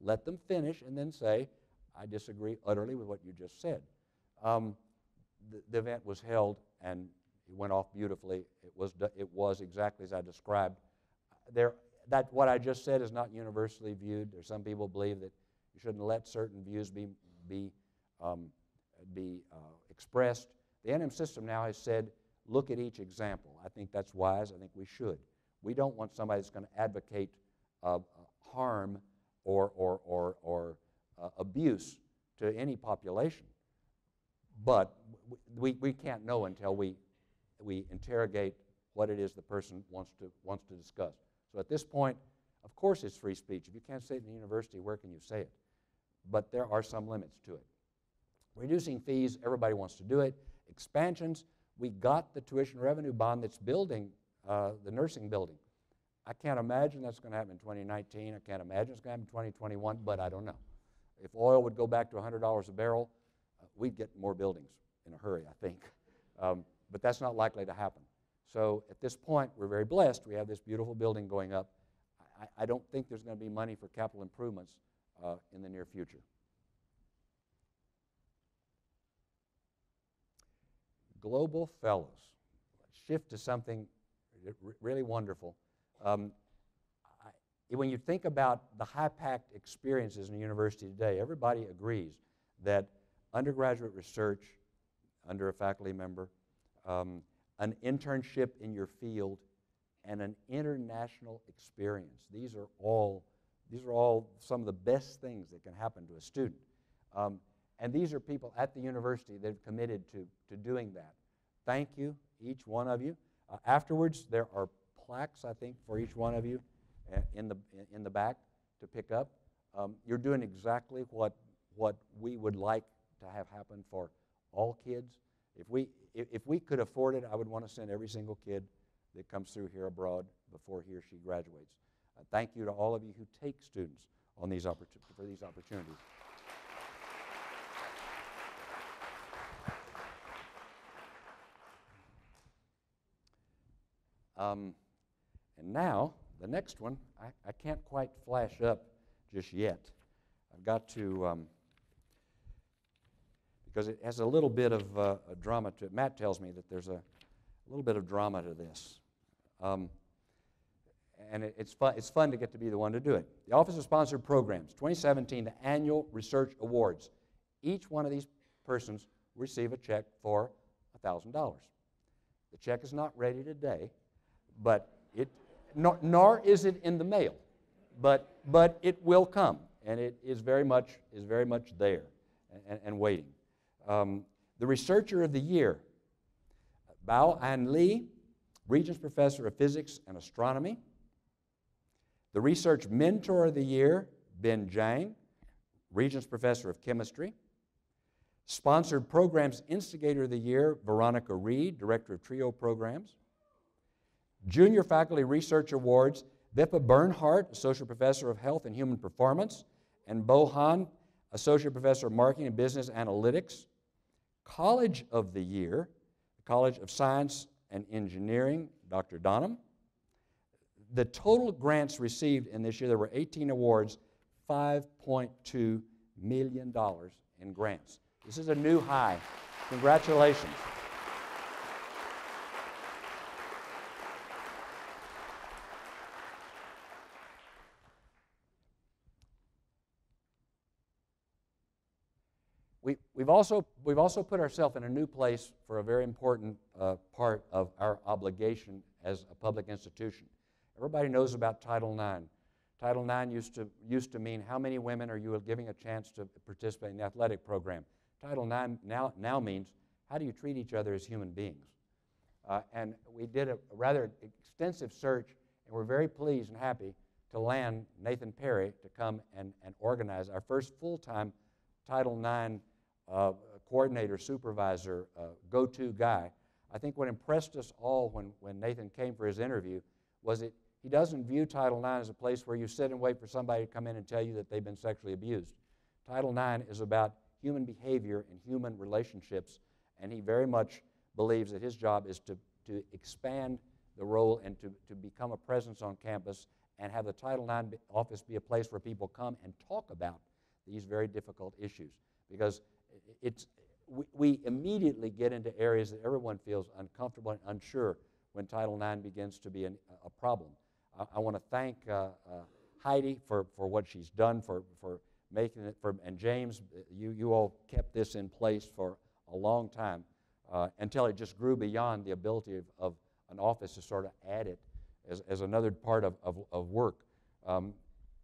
Let them finish and then say, I disagree utterly with what you just said. The event was held and it went off beautifully. It was exactly as I described. What I just said is not universally viewed. There's some people believe that you shouldn't let certain views be expressed. The NM system now has said, look at each example. I think that's wise. I think we should. We don't want somebody that's going to advocate harm or abuse to any population. But we can't know until we interrogate what it is the person wants to discuss. So at this point, of course it's free speech. If you can't say it in the university, where can you say it? But there are some limits to it. Reducing fees, everybody wants to do it. Expansions, we got the tuition revenue bond that's building the nursing building. I can't imagine that's going to happen in 2019. I can't imagine it's going to happen in 2021, but I don't know. If oil would go back to $100 a barrel, we'd get more buildings in a hurry, I think. But that's not likely to happen. So at this point, we're very blessed. We have this beautiful building going up. I don't think there's going to be money for capital improvements in the near future. Global Fellows. Let's shift to something really wonderful. When you think about the high-packed experiences in a university today, everybody agrees that undergraduate research under a faculty member, an internship in your field, and an international experience. These are all some of the best things that can happen to a student. And these are people at the university that have committed to doing that. Thank you, each one of you. Afterwards, there are plaques, I think, for each one of you in the back to pick up. You're doing exactly what we would like to have happen for all kids. If we could afford it, I would want to send every single kid that comes through here abroad before he or she graduates. Thank you to all of you who take students on these for these opportunities. And now, the next one, I can't quite flash up just yet. I've got to, because it has a little bit of a drama to it. Matt tells me that there's a little bit of drama to this. And it's fun to get to be the one to do it. The Office of Sponsored Programs, 2017, the Annual Research Awards. Each one of these persons receive a check for $1,000. The check is not ready today, but nor is it in the mail, but it will come, and it is very much there and waiting. The Researcher of the Year, Bao An Li, Regents Professor of Physics and Astronomy. The Research Mentor of the Year, Ben Zhang, Regents Professor of Chemistry. Sponsored Programs Instigator of the Year, Veronica Reed, Director of TRIO Programs. Junior Faculty Research Awards, Vippa Bernhardt, Associate Professor of Health and Human Performance, and Bo Han, Associate Professor of Marketing and Business Analytics. College of the Year, the College of Science and Engineering, Dr. Donham. The total grants received in this year, there were 18 awards, $5.2 million in grants. This is a new high. Congratulations. We've also put ourselves in a new place for a very important part of our obligation as a public institution. Everybody knows about Title IX. Title IX used to mean how many women are you giving a chance to participate in the athletic program. Title IX now means how do you treat each other as human beings. And we did a rather extensive search, and we're very pleased and happy to land Nathan Perry to come and organize our first full-time Title IX coordinator, supervisor, go-to guy. I think what impressed us all when Nathan came for his interview was that he doesn't view Title IX as a place where you sit and wait for somebody to come in and tell you that they've been sexually abused. Title IX is about human behavior and human relationships, and he very much believes that his job is to expand the role and to become a presence on campus and have the Title IX office be a place where people come and talk about these very difficult issues. Because we immediately get into areas that everyone feels uncomfortable and unsure when Title IX begins to be a problem. I want to thank Heidi for what she's done, for making it, and James, you all kept this in place for a long time until it just grew beyond the ability of an office to sort of add it as another part of work.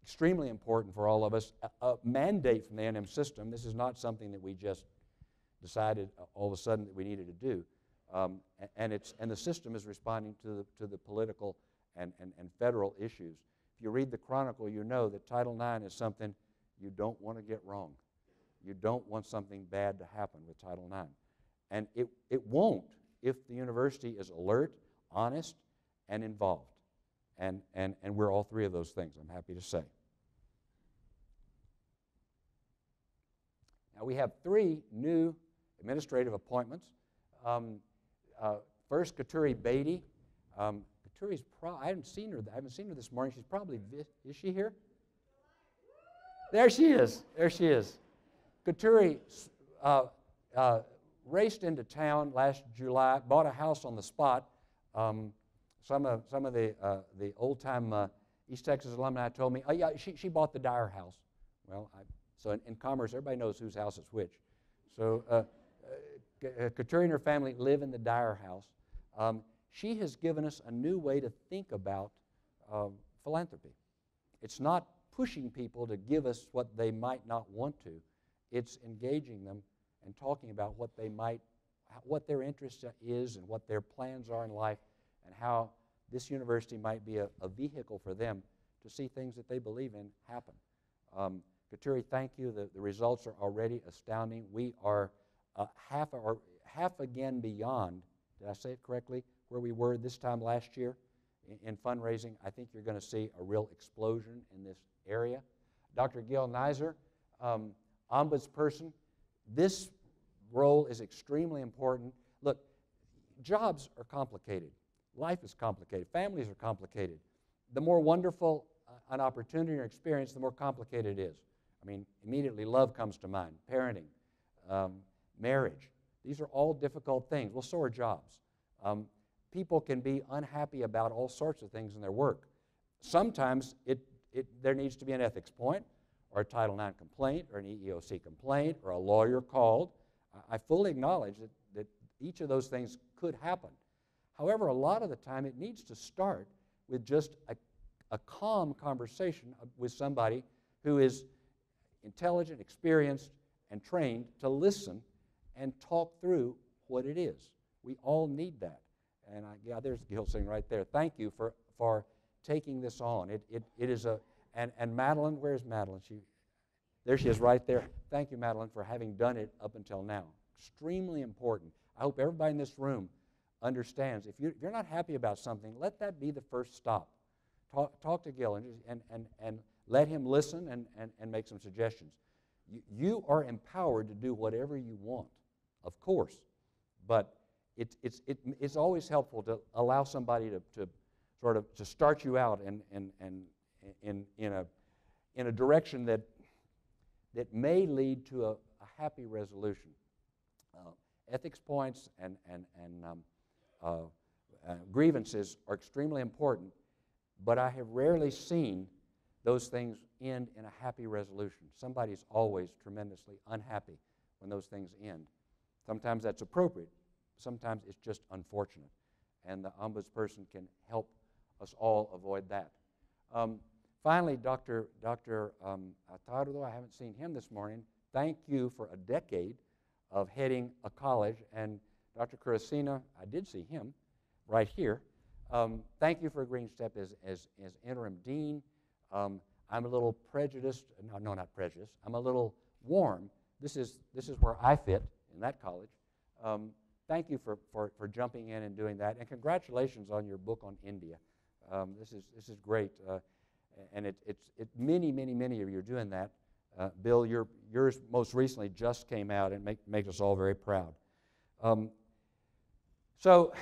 Extremely important for all of us. A mandate from the A&M system. This is not something that we just decided all of a sudden that we needed to do. And the system is responding to the political and federal issues. If you read the Chronicle, you know that Title IX is something you don't want to get wrong. You don't want something bad to happen with Title IX. And it won't if the university is alert, honest, and involved. And we're all three of those things, I'm happy to say. Now we have 3 new administrative appointments. First, Katuri Beatty. Katuri's I haven't seen her this morning. She's probably is she here? There she is. There she is. Katuri raced into town last July, bought a house on the spot. Some of the old-time East Texas alumni told me, oh yeah, she bought the Dyer house. Well, so in commerce, everybody knows whose house is which. So Katuri and her family live in the Dyer house. She has given us a new way to think about philanthropy. It's not pushing people to give us what they might not want to. It's engaging them and talking about what their interest is and what their plans are in life, and how this university might be a vehicle for them to see things that they believe in happen. Katuri, thank you. The results are already astounding. We are half again beyond, did I say it correctly, where we were this time last year in fundraising. I think you're going to see a real explosion in this area. Dr. Gil Neiser, ombudsperson, this role is extremely important. Look, jobs are complicated. Life is complicated. Families are complicated. The more wonderful an opportunity or experience, the more complicated it is. I mean, immediately love comes to mind, parenting, marriage. These are all difficult things. Well, so are jobs. People can be unhappy about all sorts of things in their work. Sometimes there needs to be an ethics point, or a Title IX complaint, or an EEOC complaint, or a lawyer called. I fully acknowledge that each of those things could happen. However, a lot of the time it needs to start with just a calm conversation with somebody who is intelligent, experienced, and trained to listen and talk through what it is. We all need that. And yeah, there's Gil sitting right there. Thank you for taking this on. It is and Madeline, where's Madeline? There she is right there. Thank you, Madeline, for having done it up until now. Extremely important. I hope everybody in this room understands. If you're not happy about something, let that be the first stop. Talk to Gil and let him listen and make some suggestions. You are empowered to do whatever you want, of course, but it's always helpful to allow somebody to sort of to start you out in a direction that may lead to a happy resolution. Ethics points and grievances are extremely important, but I have rarely seen those things end in a happy resolution. Somebody's always tremendously unhappy when those things end. Sometimes that's appropriate. Sometimes it's just unfortunate. And the ombudsperson can help us all avoid that. Finally, Dr. Atardo, I haven't seen him this morning. Thank you for a decade of heading a college. And Dr. Kurasina, I did see him right here. Thank you for agreeing to step as interim dean. I'm a little prejudiced. No, not prejudiced. I'm a little warm. This is where I fit in that college. Thank you for jumping in and doing that, and congratulations on your book on India. This is great, and many of you are doing that. Bill, yours most recently just came out and makes us all very proud. So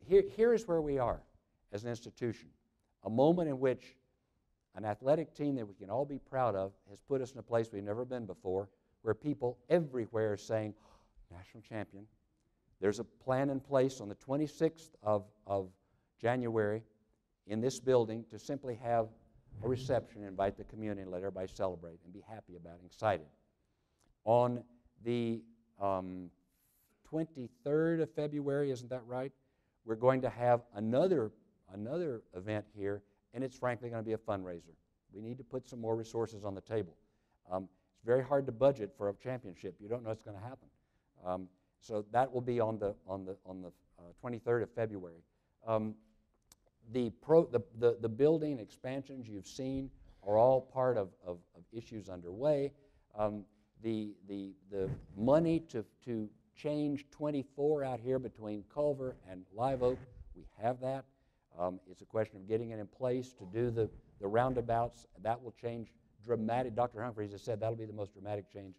here is where we are as an institution, a moment in which an athletic team that we can all be proud of has put us in a place we've never been before, where people everywhere are saying, national champion. There's a plan in place on the 26th of January in this building to simply have a reception, invite the community, and let everybody celebrate and be happy about it, excited. On the 23rd of February, isn't that right? We're going to have another event here, and it's frankly going to be a fundraiser. We need to put some more resources on the table. It's very hard to budget for a championship. You don't know what's going to happen. So that will be on the 23rd of February. The building expansions you've seen are all part of issues underway. The money to change 24 out here between Culver and Live Oak, we have that. It's a question of getting it in place to do the roundabouts. That will change dramatic. Dr. Humphreys has said that'll be the most dramatic change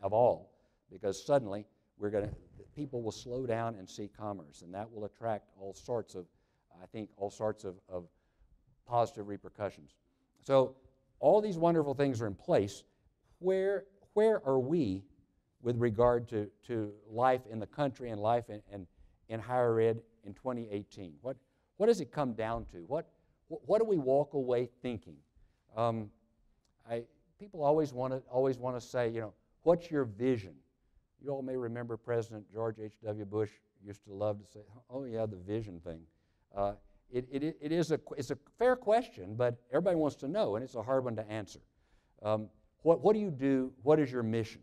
of all, because suddenly people will slow down and see commerce, and that will attract all sorts of positive repercussions. So all these wonderful things are in place. Where are we with regard to life in the country and life in higher ed in 2018? What does it come down to? What do we walk away thinking? People always want to say, what's your vision? You all may remember President George H.W. Bush used to love to say, oh yeah, the vision thing. It's a fair question, but everybody wants to know, and it's a hard one to answer. What do you do? What is your mission?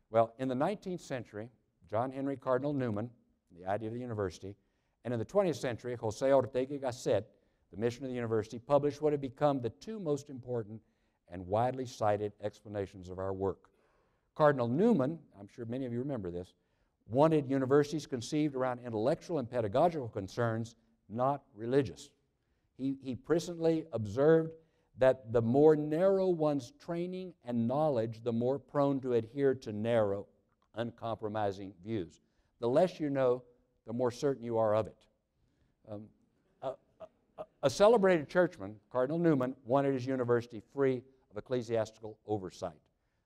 Well, in the 19th century, John Henry Cardinal Newman, the idea of the university, and in the 20th century, Jose Ortega y Gasset, the mission of the university, published what had become the two most important and widely cited explanations of our work. Cardinal Newman, I'm sure many of you remember this, wanted universities conceived around intellectual and pedagogical concerns, not religious. He presently observed that the more narrow one's training and knowledge, the more prone to adhere to narrow, uncompromising views. The less you know, the more certain you are of it. A celebrated churchman, Cardinal Newman, wanted his university free of ecclesiastical oversight.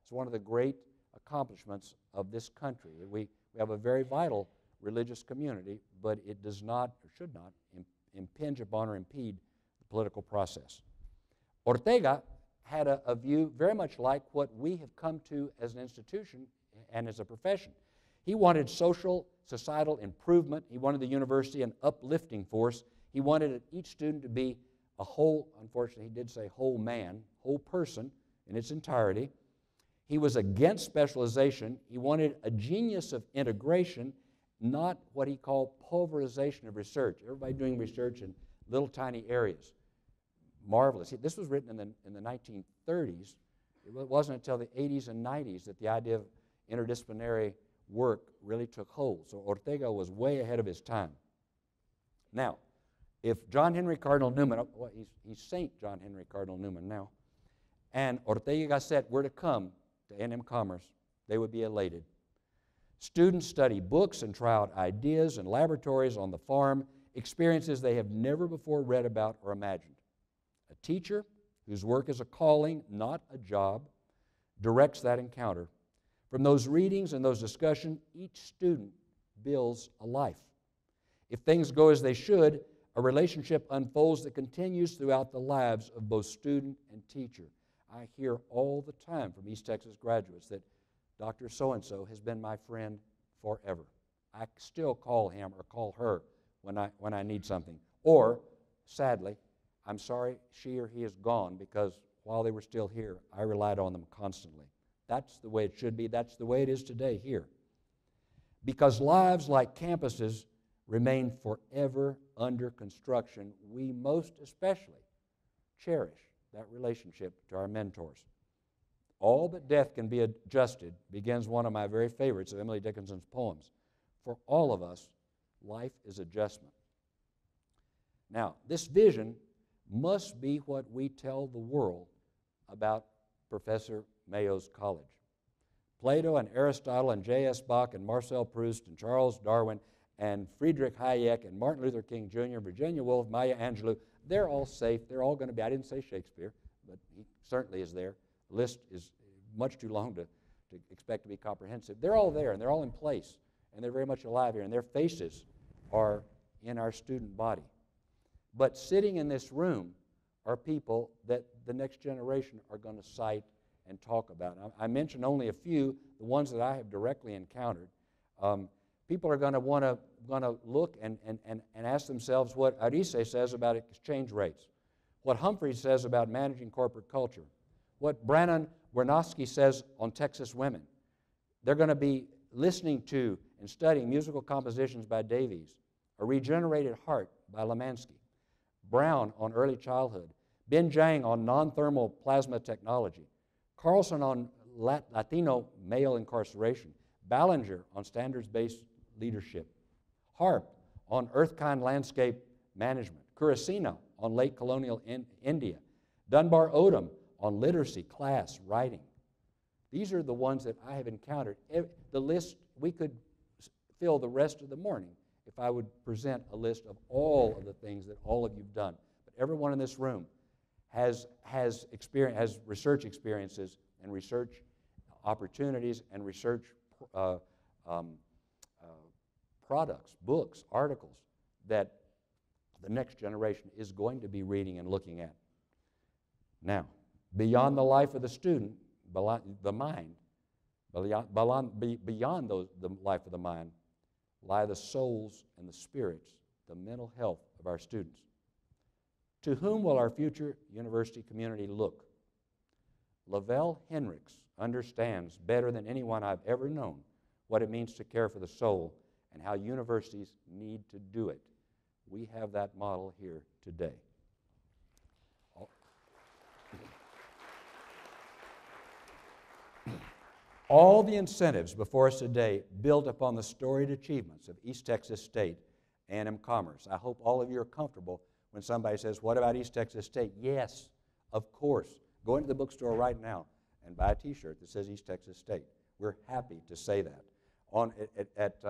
It's one of the great accomplishments of this country. We have a very vital religious community, but it does not, or should not, impinge upon or impede the political process. Ortega had a view very much like what we have come to as an institution and as a profession. He wanted social, societal improvement. He wanted the university an uplifting force. He wanted each student to be a whole, unfortunately he did say whole man, whole person in its entirety. He was against specialization. He wanted a genius of integration, not what he called pulverization of research. Everybody doing research in little tiny areas. Marvelous. This was written in the 1930s. It wasn't until the 80s and 90s that the idea of interdisciplinary work really took hold. So Ortega was way ahead of his time. Now, if John Henry Cardinal Newman, well, he's Saint John Henry Cardinal Newman now, and Ortega y Gasset were to come to A&M Commerce, they would be elated. Students study books and try out ideas and laboratories on the farm, experiences they have never before read about or imagined. A teacher, whose work is a calling, not a job, directs that encounter. From those readings and those discussions, each student builds a life. If things go as they should, a relationship unfolds that continues throughout the lives of both student and teacher. I hear all the time from East Texas graduates that Dr. So-and-so has been my friend forever. I still call him or call her when I need something. Or, sadly, I'm sorry she or he is gone because while they were still here, I relied on them constantly. That's the way it should be. That's the way it is today here. Because lives like campuses remain forever under construction, we most especially cherish that relationship to our mentors. All but death can be adjusted begins one of my very favorites of Emily Dickinson's poems. For all of us, life is adjustment. Now, this vision must be what we tell the world about Professor Mayo's college. Plato and Aristotle and J.S. Bach and Marcel Proust and Charles Darwin and Friedrich Hayek and Martin Luther King Jr., Virginia Woolf, Maya Angelou, they're all safe. They're all going to be, I didn't say Shakespeare, but he certainly is there. The list is much too long to expect to be comprehensive. They're all there, and they're all in place, and they're very much alive here, and their faces are in our student body. But sitting in this room are people that the next generation are going to cite and talk about. I mentioned only a few, the ones that I have directly encountered. People are going to want to look and ask themselves what Arise says about exchange rates, what Humphreys says about managing corporate culture, what Brannon Wernosky says on Texas women. They're going to be listening to and studying musical compositions by Davies, A Regenerated Heart by Lemansky, Brown on early childhood, Ben Jang on non-thermal plasma technology, Carlson on Latino male incarceration, Ballinger on standards-based leadership, Harp on earth-kind landscape management, Kurasino on late colonial India, Dunbar Odom on literacy, class, writing. These are the ones that I have encountered. The list, we could fill the rest of the morning if I would present a list of all of the things that all of you've done. But everyone in this room has research experiences and research opportunities and research products, books, articles that the next generation is going to be reading and looking at. Now, beyond the life of the student, the mind, beyond the life of the mind, lie the souls and the spirits, the mental health of our students. To whom will our future university community look? Lavelle Hendricks understands better than anyone I've ever known what it means to care for the soul and how universities need to do it. We have that model here today. All the incentives before us today build upon the storied achievements of East Texas State A&M Commerce. I hope all of you are comfortable when somebody says, what about East Texas State? Yes, of course. Go into the bookstore right now and buy a T-shirt that says East Texas State. We're happy to say that. At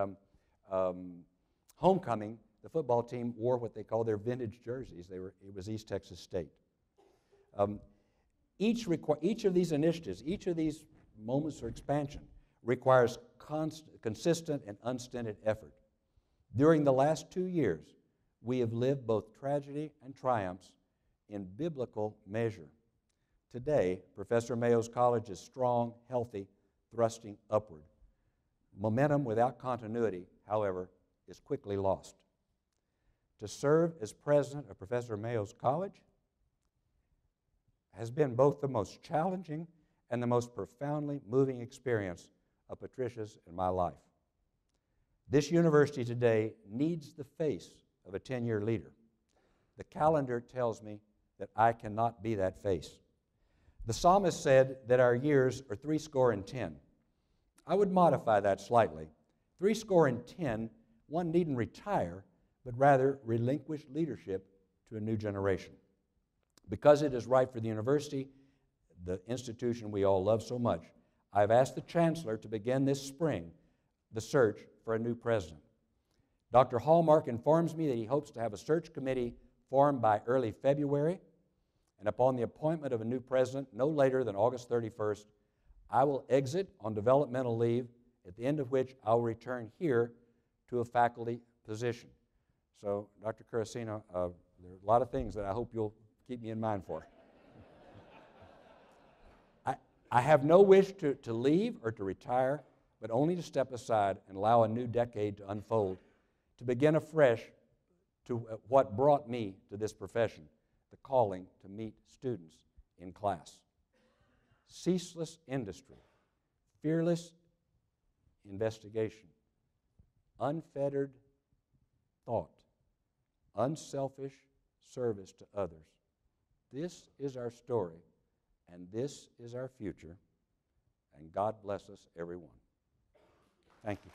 homecoming, the football team wore what they call their vintage jerseys. It was East Texas State. Each of these initiatives, each of these moments of expansion requires consistent and unstinted effort. During the last 2 years, we have lived both tragedy and triumphs in biblical measure. Today, Professor Mayo's College is strong, healthy, thrusting upward. Momentum without continuity, however, is quickly lost. To serve as president of Professor Mayo's College has been both the most challenging and the most profoundly moving experience of Patricia's and my life. This university today needs the face of a 10-year leader. The calendar tells me that I cannot be that face. The psalmist said that our years are 70. I would modify that slightly. 70, one needn't retire, but rather relinquish leadership to a new generation. Because it is right for the university, the institution we all love so much, I've asked the chancellor to begin this spring the search for a new president. Dr. Hallmark informs me that he hopes to have a search committee formed by early February, and upon the appointment of a new president no later than August 31st, I will exit on developmental leave, at the end of which I'll return here to a faculty position. So, Dr. Caracino, there are a lot of things that I hope you'll keep me in mind for. I have no wish to leave or to retire, but only to step aside and allow a new decade to unfold, to begin afresh to what brought me to this profession, the calling to meet students in class. Ceaseless industry, fearless investigation, unfettered thought, unselfish service to others. This is our story, and this is our future, and God bless us, everyone. Thank you.